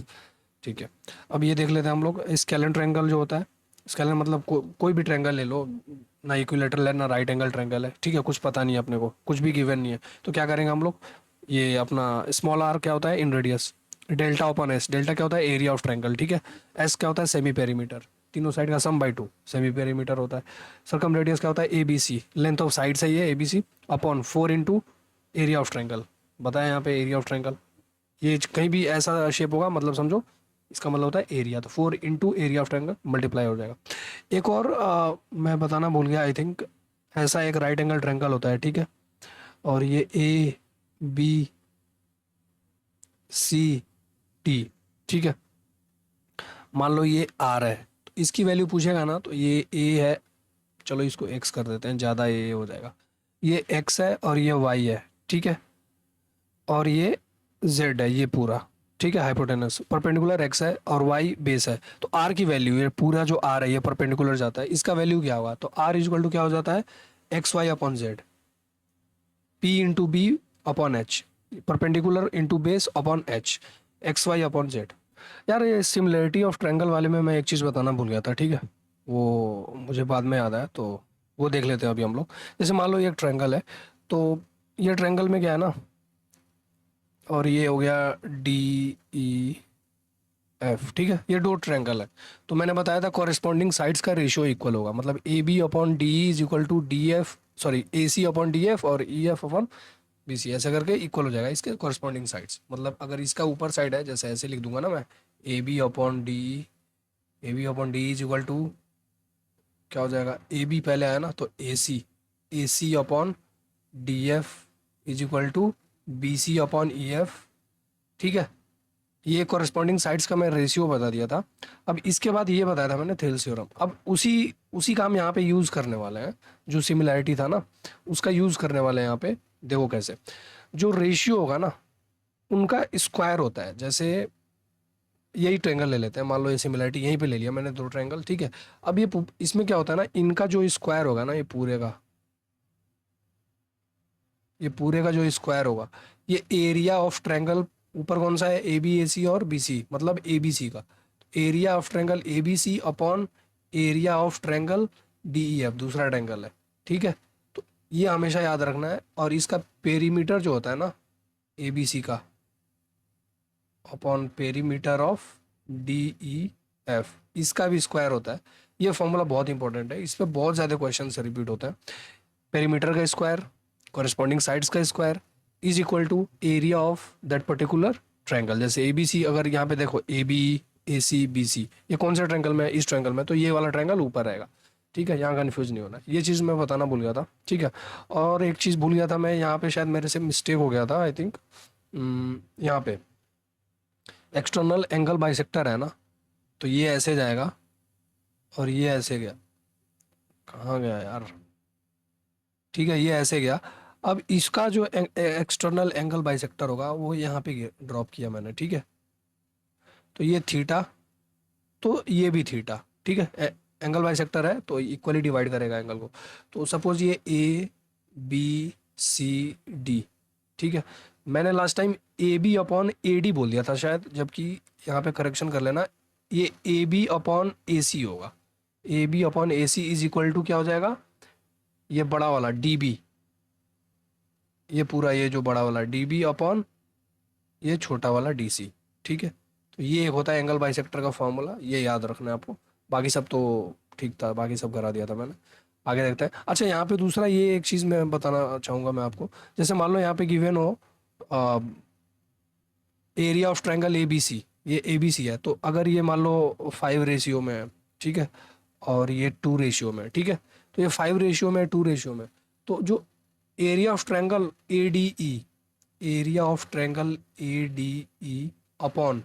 ठीक है, अब ये देख लेते हैं हम लोग स्केलेन ट्रायंगल जो होता है। स्केलेन मतलब कोई भी ट्रायंगल ले लो, ना इक्विलेटरल है ना राइट एंगल ट्रायंगल है। ठीक है, कुछ पता नहीं है अपने को, कुछ भी गिवन नहीं है, तो क्या करेंगे हम लोग, ये अपना स्मॉल आर क्या होता है इन radius, delta upon S, delta क्या होता है एरिया ऑफ ट्रायंगल। ठीक है, एस क्या होता है सेमी पेरीमीटर, तीनों साइड का सम बाई 2 सेमी पेरीमीटर होता है। सर्कम रेडियस क्या होता है A B C, length of side है ये A B C, upon 4 into area of triangle. बताया यहाँ पे एरिया ऑफ ट्रायंगल, ये कहीं भी ऐसा शेप होगा मतलब समझो इसका मतलब होता है एरिया, तो 4 into area of triangle multiply हो जाएगा। एक और मैं बताना भूल गया आई थिंक, ऐसा एक राइट एंगल ट्रायंगल होता है। ठीक है, और ये ए बी सी टी। ठीक है, मान लो ये आर है, तो इसकी वैल्यू पूछेगा ना, तो ये ए है, चलो इसको एक्स कर देते हैं, ज़्यादा ए हो जाएगा। ये एक्स है और ये वाई है। ठीक है, और ये जेड है, ये पूरा। ठीक है, हाइपोटेनस परपेंडिकुलर एक्स है और वाई बेस है, तो आर की वैल्यू, ये पूरा जो आर है ये परपेंडिकुलर जाता है, इसका वैल्यू क्या होगा, तो आर इजक्वल टू क्या हो जाता है X Y upon Z, P into B upon H, perpendicular into base upon H, X Y upon Z. यार ये सिमिलरिटी ऑफ ट्रायंगल वाले में मैं एक चीज़ बताना भूल गया था। ठीक है, वो मुझे बाद में याद आया, तो वो देख लेते हैं अभी हम लोग। जैसे मान लो ये एक ट्रायंगल है, तो ये ट्रायंगल में क्या है ना, और ये हो गया डी ई एफ। ठीक है, ये दो ट्रायंगल है, तो मैंने बताया था कॉरेस्पॉन्डिंग साइड्स का रेशियो इक्वल होगा, मतलब A B upon D is equal to D F, sorry A C upon D F और E F upon B C, ऐसे करके इक्वल हो जाएगा इसके कॉरेस्पॉन्डिंग साइड्स। मतलब अगर इसका ऊपर साइड है, जैसे ऐसे लिख दूंगा ना मैं, A B upon D, A B upon D is equal to क्या हो जाएगा, ए बी पहले आया ना, तो A C upon D F is equal to B C upon E F. ठीक है, ये कॉरेस्पॉन्डिंग साइड्स का मैं रेशियो बता दिया था। अब इसके बाद ये बताया था मैंने थेल्स थ्योरम, अब उसी उसी काम यहाँ पे यूज़ करने वाले हैं, जो सिमिलैरिटी था ना उसका यूज़ करने वाले हैं यहाँ पे। देखो कैसे, जो रेशियो होगा ना उनका स्क्वायर होता है। जैसे यही ट्रायंगल ले लेते हैं, मान लो ये सिमिलैरिटी यहीं पे ले लिया मैंने, दो ट्रायंगल। ठीक है, अब ये इसमें क्या होता है ना, इनका जो स्क्वायर होगा ना, ये पूरे का जो स्क्वायर होगा, ये एरिया ऑफ ट्रायंगल, ऊपर कौन सा है ए बी ए सी और बी सी, मतलब ए बी सी का area of triangle A B C upon area of triangle D E F, दूसरा ट्रायंगल है। ठीक है, तो ये हमेशा याद रखना है। और इसका पेरीमीटर जो होता है ना ए बी सी का upon perimeter of D E F, इसका भी स्क्वायर होता है। ये फॉर्मूला बहुत इंपॉर्टेंट है, इस पर बहुत ज़्यादा क्वेश्चन से रिपीट होता है। पेरीमीटर का स्क्वायर, कॉरेस्पॉन्डिंग साइड्स का square is equal to area of that particular triangle. जैसे ए बी सी, अगर यहाँ पे देखो ए B A C B C, ये कौन सा ट्रायंगल में है, इस ट्रायंगल में, तो ये वाला ट्रायंगल ऊपर रहेगा। ठीक है, यहाँ कन्फ्यूज नहीं होना, ये चीज़ मैं बताना भूल गया था। ठीक है, और एक चीज़ भूल गया था मैं यहाँ पे, शायद मेरे से मिस्टेक हो गया था आई थिंक, यहाँ पे एक्सटर्नल एंगल बाइसेक्टर है ना, तो ये ऐसे जाएगा और ये ऐसे गया, कहाँ गया यार, ठीक है ये ऐसे गया। अब इसका जो एक्सटर्नल एंगल बाइसेक्टर होगा वो यहाँ पे ड्रॉप किया मैंने, ठीक है। तो ये थीटा, तो ये भी थीटा, ठीक है। एंगल बाइसेक्टर है तो इक्वली डिवाइड करेगा एंगल को। तो सपोज ये ए बी सी डी, ठीक है। मैंने last time A B upon A D बोल दिया था शायद, जबकि यहाँ पे करेक्शन कर लेना, ये A B upon A C होगा। A B upon A C is equal to क्या हो जाएगा, ये बड़ा वाला डी बी, ये पूरा ये जो बड़ा वाला डी बी अपॉन ये छोटा वाला डी सी, ठीक है। तो ये एक होता है एंगल बाइसेक्टर का फॉर्मूला, ये याद रखना है आपको। बाकी सब तो ठीक था, बाकी सब करा दिया था मैंने। आगे देखते हैं। अच्छा, यहाँ पे दूसरा ये एक चीज़ मैं बताना चाहूँगा मैं आपको। जैसे मान लो यहाँ पे गिवन हो area of triangle A B C, ये ए बी सी है। तो अगर ये मान लो 5 रेशियो में है, ठीक है, और ये 2 रेशियो में है, ठीक है। तो ये 5 रेशियो में, 2 रेशियो में, तो जो area of triangle A D E, area of triangle A D E upon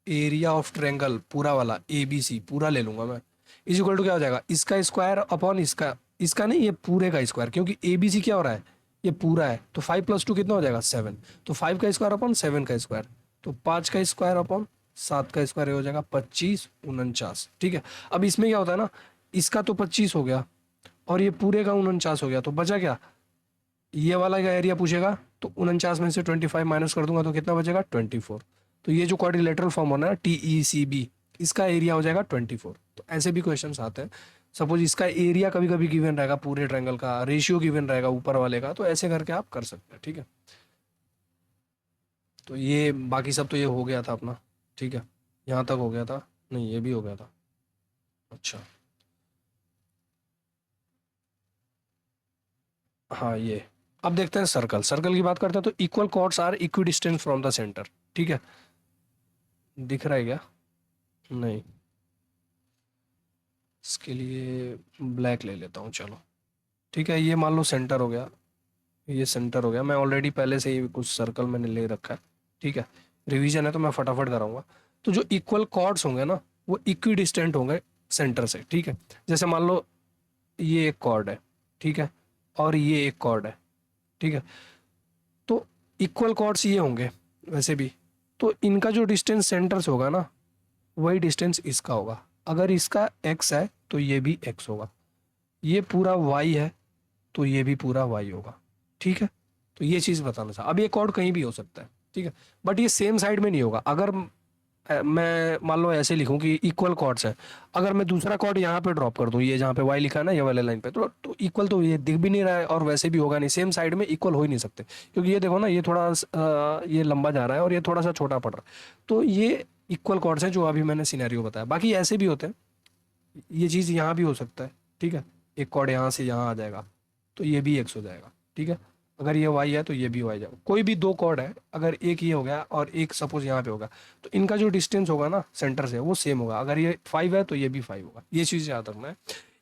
area of triangle पूरा वाला ए बी सी, पूरा ले लूंगा मैं, इज इक्वल टू क्या हो जाएगा, इसका स्क्वायर अपॉन इसका, इसका नहीं, ये पूरे का स्क्वायर, क्योंकि ए बी सी क्या हो रहा है, ये पूरा है। तो 5 + 2 कितना हो जाएगा, 7। तो 5 का स्क्वायर अपॉन 7 का स्क्वायर, तो 5 का स्क्वायर अपॉन 7 का स्क्वायर हो जाएगा 25 49, ठीक है। अब इसमें क्या होता है ना, इसका तो 25 हो गया और ये पूरे का 49 हो गया, तो बचा क्या, ये वाला का एरिया पूछेगा, तो 49 में से 25 माइनस कर दूंगा तो कितना बचेगा, 24। तो ये जो क्वाड्रिलेटरल फॉर्म होना है टी ई सी बी, इसका एरिया हो जाएगा 24। तो ऐसे भी क्वेश्चंस आते हैं। सपोज इसका एरिया कभी कभी गिवन रहेगा, पूरे ट्रायंगल का रेशियो गिवन रहेगा ऊपर वाले का, तो ऐसे करके आप कर सकते हैं, ठीक है। तो ये बाकी सब तो ये हो गया था अपना, ठीक है, यहाँ तक हो गया था, नहीं ये भी हो गया था। अच्छा, हाँ ये, अब देखते हैं सर्कल। सर्कल की बात करते हैं तो equal chords are equidistant from the centre, ठीक है। दिख रहा है क्या, नहीं, इसके लिए ब्लैक ले लेता हूँ, चलो ठीक है। ये मान लो सेंटर हो गया, ये सेंटर हो गया। मैं ऑलरेडी पहले से ही कुछ सर्कल मैंने ले रखा है, ठीक है। रिवीजन है तो मैं फटाफट कराऊंगा। तो जो इक्वल कॉर्ड्स होंगे ना, वो इक्वी डिस्टेंट होंगे सेंटर से, ठीक है। जैसे मान लो ये एक कॉर्ड है, ठीक है, और ये एक कॉर्ड है, ठीक है। तो इक्वल कॉर्ड्स ये होंगे वैसे भी। तो इनका जो डिस्टेंस सेंटर से होगा ना, वही डिस्टेंस इसका होगा। अगर इसका x है तो ये भी x होगा, ये पूरा y है तो ये भी पूरा y होगा, ठीक है। तो ये चीज़ बताना था। अब ये कॉर्ड कहीं भी हो सकता है, ठीक है, बट ये सेम साइड में नहीं होगा। अगर मैं मान लो ऐसे लिखूं कि इक्वल कॉर्ड्स हैं, अगर मैं दूसरा कॉर्ड यहाँ पे ड्रॉप कर दूं, ये जहाँ पे y लिखा है ना, ये वाले लाइन पे, तो इक्वल तो ये दिख भी नहीं रहा है और वैसे भी होगा नहीं, सेम साइड में इक्वल हो ही नहीं सकते। क्योंकि ये देखो ना, ये थोड़ा ये लंबा जा रहा है और ये थोड़ा सा छोटा पड़ रहा है। तो ये इक्वल कॉर्ड्स हैं जो अभी मैंने सिनेरियो बताया। बाकी ऐसे भी होते हैं, ये चीज़ यहाँ भी हो सकता है, ठीक है। एक कॉर्ड यहाँ से यहाँ आ जाएगा तो ये भी x हो जाएगा, ठीक है। अगर ये y है तो ये भी y जाएगा। कोई भी दो कॉर्ड है, अगर एक ये हो गया और एक सपोज यहाँ पे होगा, तो इनका जो डिस्टेंस होगा ना सेंटर से, वो सेम होगा। अगर ये 5 है तो ये भी 5 होगा। ये चीज़ याद रखना है।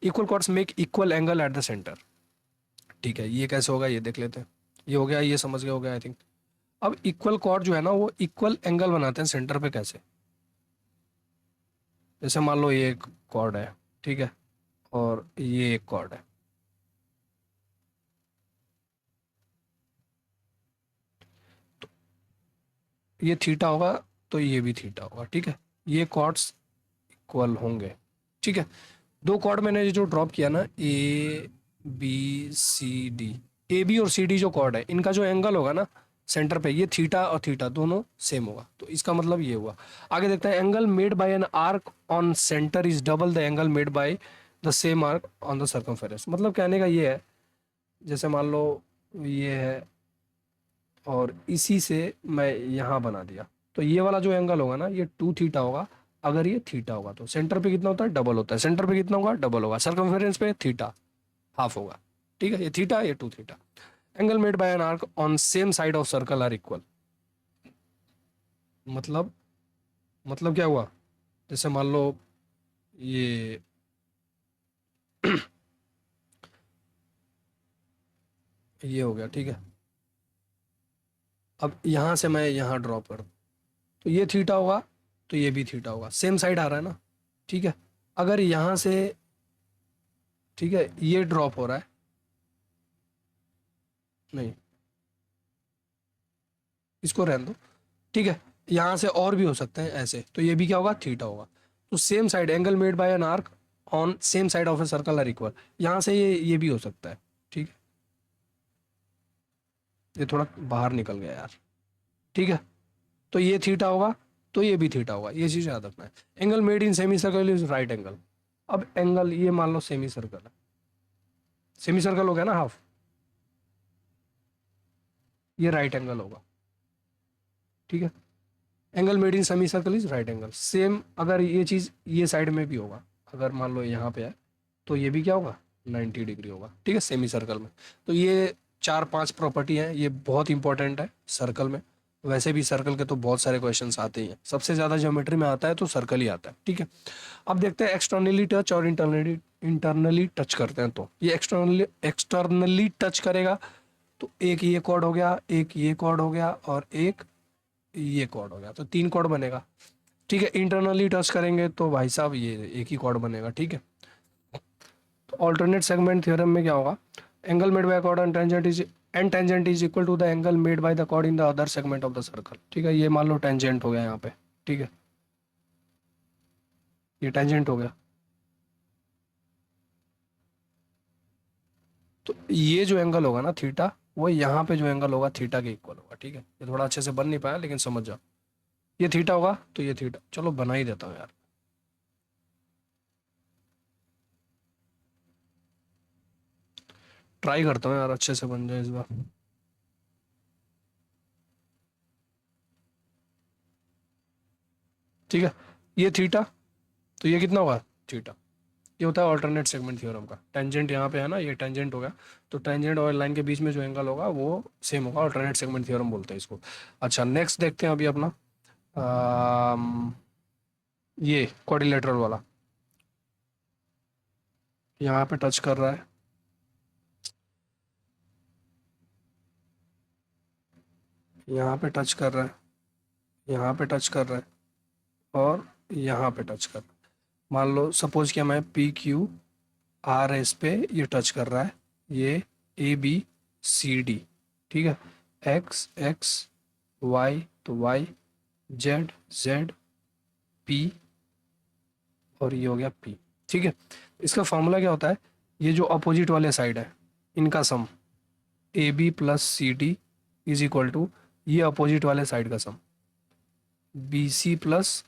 Equal chords make equal angle at the centre, ठीक है। ये कैसे होगा ये देख लेते हैं। ये हो गया, ये समझ गए हो गया आई थिंक। अब इक्वल कॉर्ड जो है ना, वो इक्वल एंगल बनाते हैं सेंटर पे कैसे। जैसे मान लो ये एक कॉर्ड है, ठीक है, और ये एक कॉर्ड है। ये थीटा होगा तो ये भी थीटा होगा, ठीक है। ये कॉर्ड्स इक्वल होंगे, ठीक है। दो कॉर्ड मैंने ये जो ड्रॉप किया ना, A B C D, A B और सी डी जो कॉर्ड है, इनका जो एंगल होगा ना सेंटर पे, ये थीटा और थीटा दोनों सेम होगा। तो इसका मतलब ये हुआ। आगे देखते हैं। Angle made by an arc on centre is double the angle made by the same arc on the circumference. मतलब कहने का ये है, जैसे मान लो ये है और इसी से मैं यहाँ बना दिया, तो ये वाला जो एंगल होगा ना, ये 2 थीटा होगा। अगर ये थीटा होगा तो सेंटर पे कितना होता है, डबल होता है। सेंटर पे कितना होगा, डबल होगा। सर्कमफेरेंस पे थीटा हाफ होगा, ठीक है। ये थीटा, ये 2 theta. Angle made by an arc on same side of circle are equal. मतलब मतलब क्या हुआ, जैसे मान लो ये ये हो गया, ठीक है। अब यहाँ से मैं यहाँ ड्रॉप कर दूं, तो ये थीटा होगा तो ये भी थीटा होगा, सेम साइड आ रहा है ना, ठीक है। अगर यहाँ से, ठीक है, ये ड्रॉप हो रहा है, नहीं, इसको रहने दो, ठीक है। यहाँ से और भी हो सकते हैं ऐसे, तो ये भी क्या होगा, थीटा होगा। तो same side angle made by an arc on same side of a circle are equal, यहाँ से ये भी हो सकता है, ठीक है। ये थोड़ा बाहर निकल गया यार, ठीक है। तो ये थीटा होगा, तो ये भी थीटा होगा, ये चीज़ याद रखना है। Angle made in semi circle is right angle. अब एंगल ये मान लो सेमी सर्कल है, सेमी सर्कल हो गया ना हाफ, ये राइट एंगल होगा, ठीक है। Angle made in semi circle is right angle. Same अगर ये चीज़ ये साइड में भी होगा, अगर मान लो यहाँ पे है, तो ये भी क्या होगा, 90 डिग्री होगा, ठीक है, सेमी सर्कल में। तो ये 4-5 प्रॉपर्टी हैं, ये बहुत इंपॉर्टेंट है सर्कल में। वैसे भी सर्कल के तो बहुत सारे क्वेश्चंस आते ही हैं, सबसे ज़्यादा ज्योमेट्री में आता है तो सर्कल ही आता है, ठीक है। अब देखते हैं एक्सटर्नली टच और इंटरनली टच करते हैं। तो ये एक्सटर्नली टच करेगा, तो एक ये कॉर्ड हो गया, एक ये कॉर्ड हो गया, और एक ये कॉर्ड हो गया, तो 3 कॉर्ड बनेगा, ठीक है। इंटरनली टच करेंगे तो भाई साहब ये एक ही कॉर्ड बनेगा, ठीक है। तो ऑल्टरनेट सेगमेंट थ्योरम में क्या होगा, angle made by chord and tangent is equal to the angle made by the chord in the other segment of the circle, ठीक है। ये मान लो टेंजेंट हो गया यहाँ पे, ठीक है, ये टेंजेंट हो गया। तो ये जो एंगल होगा ना थीटा, वो यहाँ पे जो एंगल होगा थीटा के इक्वल होगा, ठीक है। ये थोड़ा अच्छे से बन नहीं पाया, लेकिन समझ जाओ, ये थीटा होगा तो ये थीटा, चलो बना ही देता हूँ यार, ट्राई करता हूँ यार अच्छे से बन जाए इस बार, ठीक है। ये थीटा, तो ये कितना होगा, थीटा। ये होता है ऑल्टरनेट सेगमेंट थ्योरम का। टेंजेंट यहाँ पे है ना, ये टेंजेंट हो गया, तो टेंजेंट और लाइन के बीच में जो एंगल होगा वो सेम होगा, ऑल्टरनेट सेगमेंट थ्योरम बोलते हैं इसको। अच्छा नेक्स्ट देखते हैं अभी अपना ये क्वाड्रिलेटरल वाला, यहाँ पे टच कर रहा है, यहाँ पे टच कर रहा है, यहाँ पे टच कर रहा है, और यहाँ पे टच कर रहा है। मान लो सपोज कि मैं पी क्यू आर एस पे ये टच कर रहा है, ये ए बी सी डी, ठीक है। एक्स एक्स, वाई तो वाई, जेड जेड, पी, और ये हो गया पी, ठीक है। इसका फॉर्मूला क्या होता है, ये जो अपोजिट वाले साइड है इनका sum, A B plus C D is equal to ये अपोजिट वाले साइड का sum, B C plus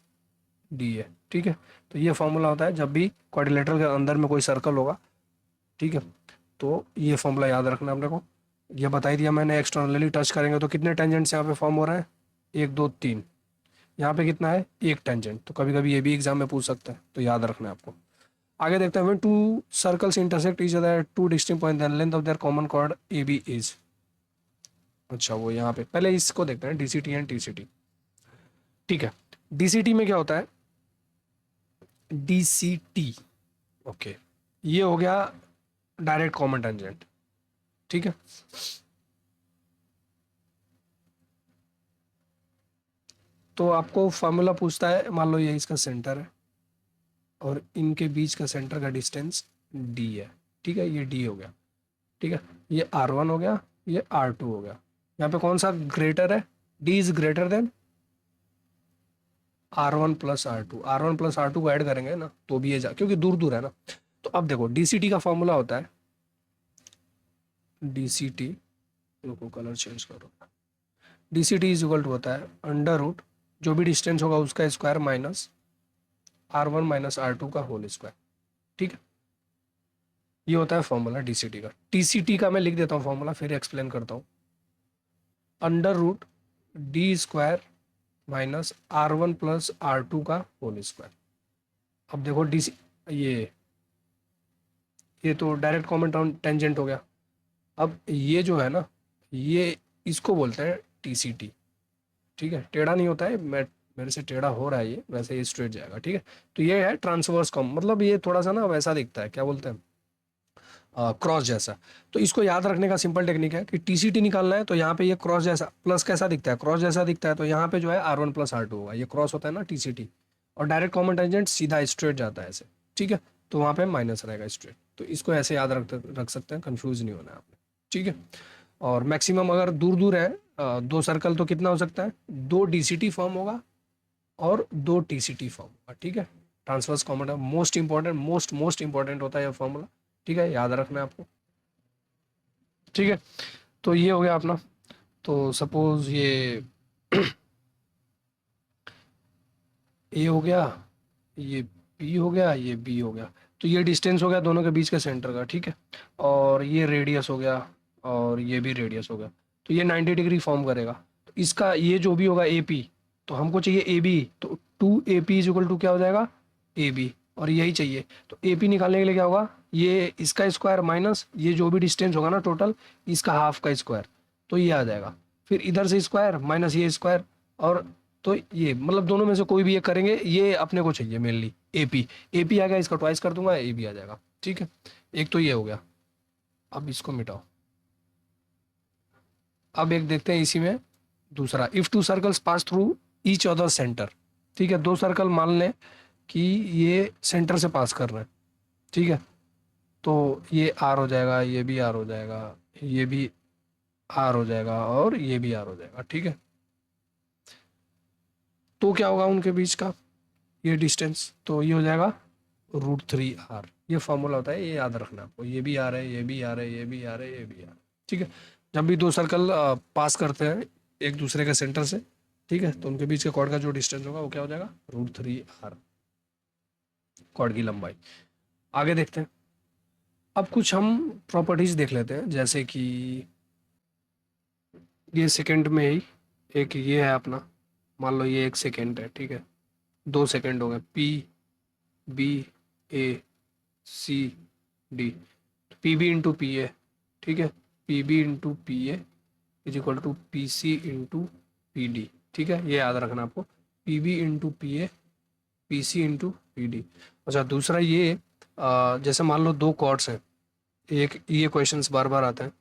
D है, ठीक है। तो ये फॉर्मूला होता है जब भी क्वाड्रिलेटरल के अंदर में कोई सर्कल होगा, ठीक है। तो ये फॉर्मूला याद रखना है अपने को। ये बता ही दिया मैंने, एक्सटर्नली टच करेंगे तो कितने टेंजेंट्स यहाँ पे फॉर्म हो रहे हैं, 1 2 3। यहाँ पे कितना है, एक टेंजेंट। तो कभी कभी ये भी एग्जाम में पूछ सकता है, तो याद रखना है आपको। आगे देखते हैं, when two circles intersect each other at two distinct point then length of their common chord A B is. अच्छा वो यहाँ पे पहले इसको देखते हैं, डीसीटी एंड टीसीटी, ठीक है। डीसीटी में क्या होता है, डीसीटी, ओके, ये हो गया डायरेक्ट कॉमन टेंजेंट, ठीक है। तो आपको फार्मूला पूछता है, मान लो ये इसका सेंटर है और इनके बीच का सेंटर का डिस्टेंस डी है, ठीक है, ये डी हो गया, ठीक है। ये R1 हो गया, ये R2 हो गया। यहाँ पे कौन सा ग्रेटर है, D is greater than R1 plus R2। R1 plus R2 को ऐड करेंगे ना तो भी ये जा, क्योंकि दूर दूर है ना। तो अब देखो डीसीटी का फॉर्मूला होता है, डीसीटी, रुको कलर चेंज करो, डीसीटी इज इक्वल टू होता है अंडर रूट जो भी डिस्टेंस होगा उसका square minus R1 minus R2 का होल स्क्वायर, ठीक है। ये होता है फॉर्मूला डीसीटी का। टीसीटी का मैं लिख देता हूँ फॉर्मूला, फिर एक्सप्लेन करता हूँ। Under root D square minus R1 plus R2 का होल स्क्वायर। अब देखो डी ये तो डायरेक्ट कॉमन टेंजेंट हो गया। अब ये जो है ना, ये इसको बोलते हैं टीसीटी, ठीक है। टेढ़ा नहीं होता है, मैं मेरे से टेढ़ा हो रहा है ये, वैसे ये स्ट्रेट जाएगा, ठीक है। तो ये है ट्रांसवर्स कॉम, मतलब ये थोड़ा सा ना वैसा दिखता है, क्या बोलते हैं, क्रॉस जैसा। तो इसको याद रखने का सिंपल टेक्निक है कि टीसीटी निकालना है तो यहाँ पे ये क्रॉस जैसा, प्लस कैसा दिखता है, क्रॉस जैसा दिखता है, तो यहाँ पे जो है R1 प्लस R2 होगा, ये क्रॉस होता है ना टीसीटी, और डायरेक्ट कॉमन टेंजेंट सीधा स्ट्रेट जाता है ऐसे, ठीक है। तो वहाँ पे माइनस रहेगा स्ट्रेट, तो इसको ऐसे याद रख सकते हैं, कंफ्यूज नहीं होना है आपने, ठीक है। और मैक्सिमम अगर दूर दूर है दो सर्कल तो कितना हो सकता है, दो डीसीटी फॉर्म होगा और दो टीसीटी फॉर्म होगा, ठीक है। ट्रांसवर्स कॉमन है, most important, most most important होता है यह फॉर्मूला, ठीक है, याद रखना है आपको, ठीक है। तो ये हो गया अपना। तो सपोज ये हो गया, ये बी हो गया, ये बी हो गया। तो ये डिस्टेंस हो गया दोनों के बीच का सेंटर का, ठीक है। और ये रेडियस हो गया, और ये भी रेडियस हो गया। तो ये 90 डिग्री फॉर्म करेगा। तो इसका ये जो भी होगा ए पी, तो हमको चाहिए ए बी, तो 2 AP इज इक्वल टू क्या हो जाएगा, ए बी, और यही चाहिए। तो ए पी निकालने के लिए क्या होगा, ये इसका स्क्वायर माइनस ये जो भी डिस्टेंस होगा ना टोटल, इसका हाफ का स्क्वायर, तो ये आ जाएगा। फिर इधर से स्क्वायर माइनस ये स्क्वायर, और तो ये मतलब दोनों में से कोई भी एक करेंगे, ये अपने को चाहिए मेनली एपी। एपी आ गया, इसका ट्वाइस कर दूंगा, ए भी आ जाएगा, ठीक है। एक तो ये हो गया। अब इसको मिटाओ। अब एक देखते हैं इसी में दूसरा, if two circles pass through each other centre, ठीक है। दो सर्कल मान लें कि ये सेंटर से पास कर रहे हैं, ठीक है। तो ये आर हो जाएगा, ये भी आर हो जाएगा, ये भी आर हो जाएगा, और ये भी आर हो जाएगा, ठीक है। तो क्या होगा उनके बीच का ये डिस्टेंस, तो ये हो जाएगा √3r। ये फॉर्मूला होता है, ये याद रखना आपको, ये भी आ रहा है, ये भी आ रहा है, ये भी आ रहा है, ये भी आ रहा है, ठीक है। जब भी दो सर्कल पास करते हैं एक दूसरे के सेंटर से, ठीक है, तो उनके बीच के कॉर्ड का जो डिस्टेंस होगा वो क्या हो जाएगा, √3r, कॉर्ड की लंबाई। आगे देखते हैं। अब कुछ हम प्रॉपर्टीज देख लेते हैं, जैसे कि ये सेकंड में ही एक ये है अपना, मान लो ये 1 सेकंड है, ठीक है। 2 सेकंड हो गए, P B A C D, P B into P A, ठीक है। P B into P A is equal to P C into P D, ठीक है, ये याद रखना आपको, P B into P A P C into P D. अच्छा, दूसरा ये जैसे मान लो दो कॉर्ड्स हैं, एक ये क्वेश्चंस बार बार आते हैं,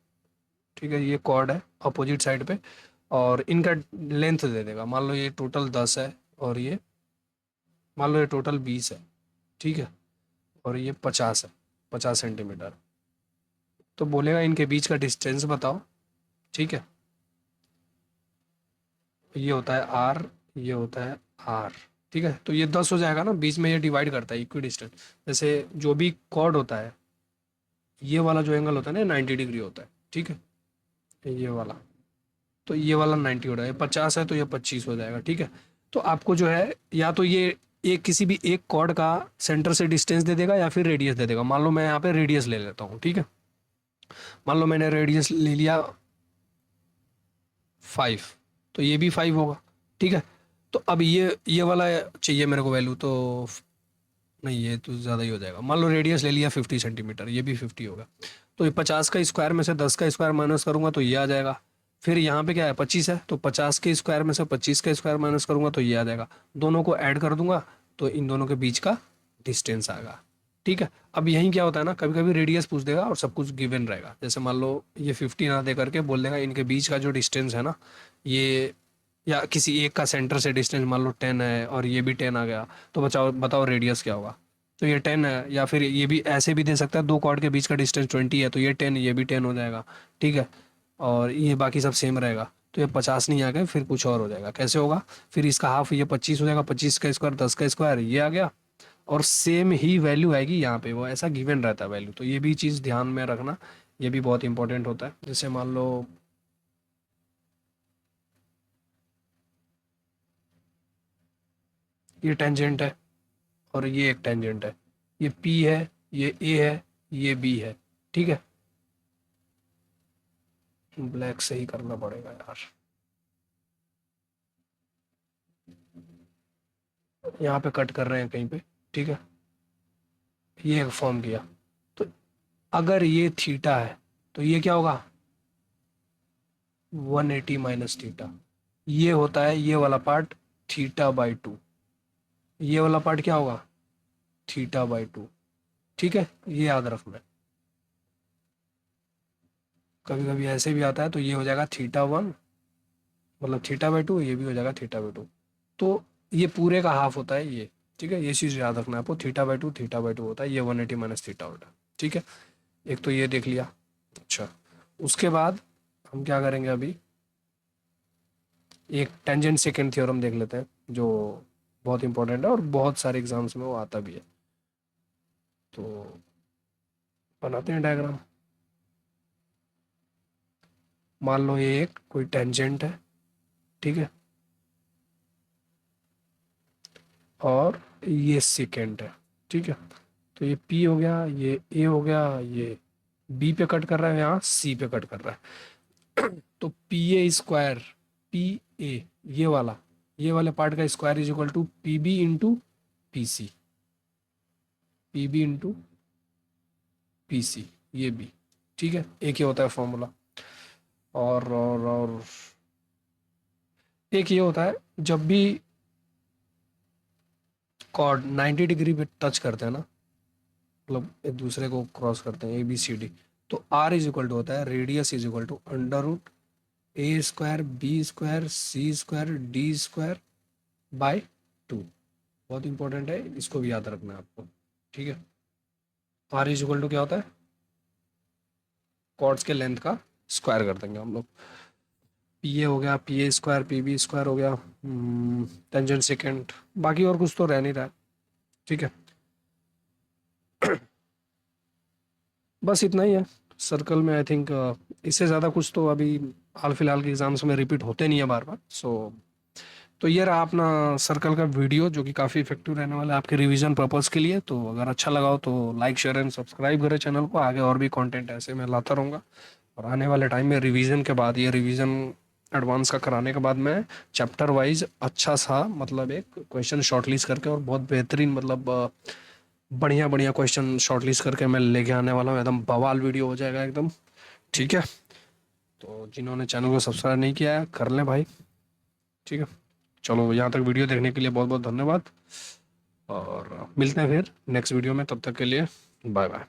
ठीक है। ये कॉर्ड है अपोजिट साइड पे, और इनका लेंथ दे देगा, मान लो ये टोटल 10 है, और ये मान लो ये टोटल 20 है, ठीक है। और ये 50 है, 50 सेंटीमीटर। तो बोलेगा इनके बीच का डिस्टेंस बताओ, ठीक है। ये होता है आर, ये होता है आर, ठीक है। तो ये 10 हो जाएगा ना, बीच में ये डिवाइड करता है इक्वी डिस्टेंस। जैसे जो भी कॉर्ड होता है, ये वाला जो एंगल होता है ना 90 डिग्री होता है, ठीक है, ये वाला। तो ये वाला 90 हो रहा है, 50 है तो ये 25 हो जाएगा, ठीक है। तो आपको जो है या तो ये एक किसी भी एक कॉर्ड का सेंटर से डिस्टेंस दे देगा, या फिर रेडियस दे देगा। मान लो मैं यहाँ पे रेडियस ले लेता हूँ, ठीक है। मान लो मैंने रेडियस ले लिया 5, तो ये भी 5 होगा, ठीक है। तो अब ये वाला चाहिए मेरे को वैल्यू, तो नहीं, ये तो ज़्यादा ही हो जाएगा। मान लो रेडियस ले लिया 50 सेंटीमीटर, ये भी 50 होगा। तो ये 50 का स्क्वायर में से 10 का स्क्वायर माइनस करूंगा तो ये आ जाएगा। फिर यहाँ पे क्या है 25 है, तो 50 के स्क्वायर में से 25 का स्क्वायर माइनस करूंगा तो ये आ जाएगा। दोनों को ऐड कर दूंगा तो इन दोनों के बीच का डिस्टेंस आएगा, ठीक है। अब यहीं क्या होता है ना, कभी कभी रेडियस पूछ देगा और सब कुछ गिवन रहेगा। जैसे मान लो ये 50 ना दे करके बोल देगा इनके बीच का जो डिस्टेंस है ना, ये या किसी एक का सेंटर से डिस्टेंस मान लो 10 है, और ये भी 10 आ गया, तो बचाओ बताओ रेडियस क्या होगा। तो ये 10 है, या फिर ये भी ऐसे भी दे सकता है, दो कॉर्ड के बीच का डिस्टेंस 20 है, तो ये 10, ये भी 10 हो जाएगा, ठीक है। और ये बाकी सब सेम रहेगा, तो ये 50 नहीं आ गया, फिर कुछ और हो जाएगा। कैसे होगा, फिर इसका हाफ ये 25 हो जाएगा, 25 का स्क्वायर 10 का स्क्वायर ये आ गया, और सेम ही वैल्यू आएगी यहाँ पे, वो ऐसा गिवन रहता है वैल्यू। तो ये भी चीज़ ध्यान में रखना, ये भी बहुत इंपॉर्टेंट होता है। जैसे मान लो ये टेंजेंट है, और ये एक टेंजेंट है, ये पी है, ये ए है, ये बी है, ठीक है। ब्लैक से ही करना पड़ेगा यार, यहाँ पे कट कर रहे हैं कहीं पे, ठीक है। ये एक फॉर्म किया, तो अगर ये थीटा है तो ये क्या होगा 180 माइनस थीटा। ये होता है ये वाला पार्ट θ/2, ये वाला पार्ट क्या होगा θ/2, ठीक है। ये याद रखना है, कभी कभी ऐसे भी आता है, तो ये हो जाएगा θ1, मतलब θ/2, ये भी हो जाएगा θ/2। तो ये पूरे का हाफ होता है ये, ठीक है। ये चीज़ याद रखना है आपको, θ/2 होता है, ये 180 माइनस थीटा होता है, ठीक है। एक तो ये देख लिया। अच्छा, उसके बाद हम क्या करेंगे अभी, एक टेंजेंट सेकंड थ्योरम देख लेते हैं, जो बहुत इंपॉर्टेंट है और बहुत सारे एग्जाम्स में वो आता भी है। तो बनाते हैं डायग्राम। मान लो ये एक कोई टेंजेंट है, ठीक है, और ये सेकेंड है, ठीक है। तो ये P हो गया, ये A हो गया, ये B पे कट कर रहा है, यहाँ C पे कट कर रहा है। तो PA स्क्वायर, PA, ये वाला, ये वाले पार्ट का square is equal to PB into PC, PB into PC, ये भी, ठीक है, एक ही होता है फॉर्मूला। और एक ये होता है, जब भी कॉर्ड 90 डिग्री पे टच करते हैं ना, मतलब एक दूसरे को क्रॉस करते हैं, ABCD, तो R इज इक्वल टू होता है radius is equal to under root A square B square C square D square by 2। बहुत इंपॉर्टेंट है, इसको भी याद रखना है आपको, ठीक है। R इज इक्वल टू क्या होता है, कॉर्ड्स के लेंथ का स्क्वायर कर देंगे हम लोग। PA हो गया, PA स्क्वायर, PB स्क्वायर हो गया, टेंजेंट सेकेंड, बाकी और कुछ तो रह नहीं रहा है, ठीक है। बस इतना ही है सर्कल में, आई थिंक। इससे ज़्यादा कुछ तो अभी हाल फिलहाल के एग्जाम्स में रिपीट होते नहीं है बार बार। तो ये रहा अपना सर्कल का वीडियो, जो कि काफ़ी इफेक्टिव रहने वाला है आपके रिवीजन पर्पज़ के लिए। तो अगर अच्छा लगा हो तो लाइक शेयर एंड सब्सक्राइब करें चैनल को, आगे और भी कंटेंट ऐसे मैं लाता रहूँगा। और आने वाले टाइम में रिवीजन के बाद, ये रिवीजन एडवांस का कराने के बाद, मैं चैप्टर वाइज अच्छा सा मतलब एक क्वेश्चन शॉर्टलिस्ट करके, और बहुत बेहतरीन मतलब बढ़िया बढ़िया क्वेश्चन शॉर्टलिस्ट करके मैं लेके आने वाला हूँ। एकदम बवाल वीडियो हो जाएगा एकदम, ठीक है। तो जिन्होंने चैनल को सब्सक्राइब नहीं किया है कर लें भाई, ठीक है। चलो, यहाँ तक वीडियो देखने के लिए बहुत बहुत धन्यवाद, और मिलते हैं फिर नेक्स्ट वीडियो में। तब तक के लिए बाय बाय।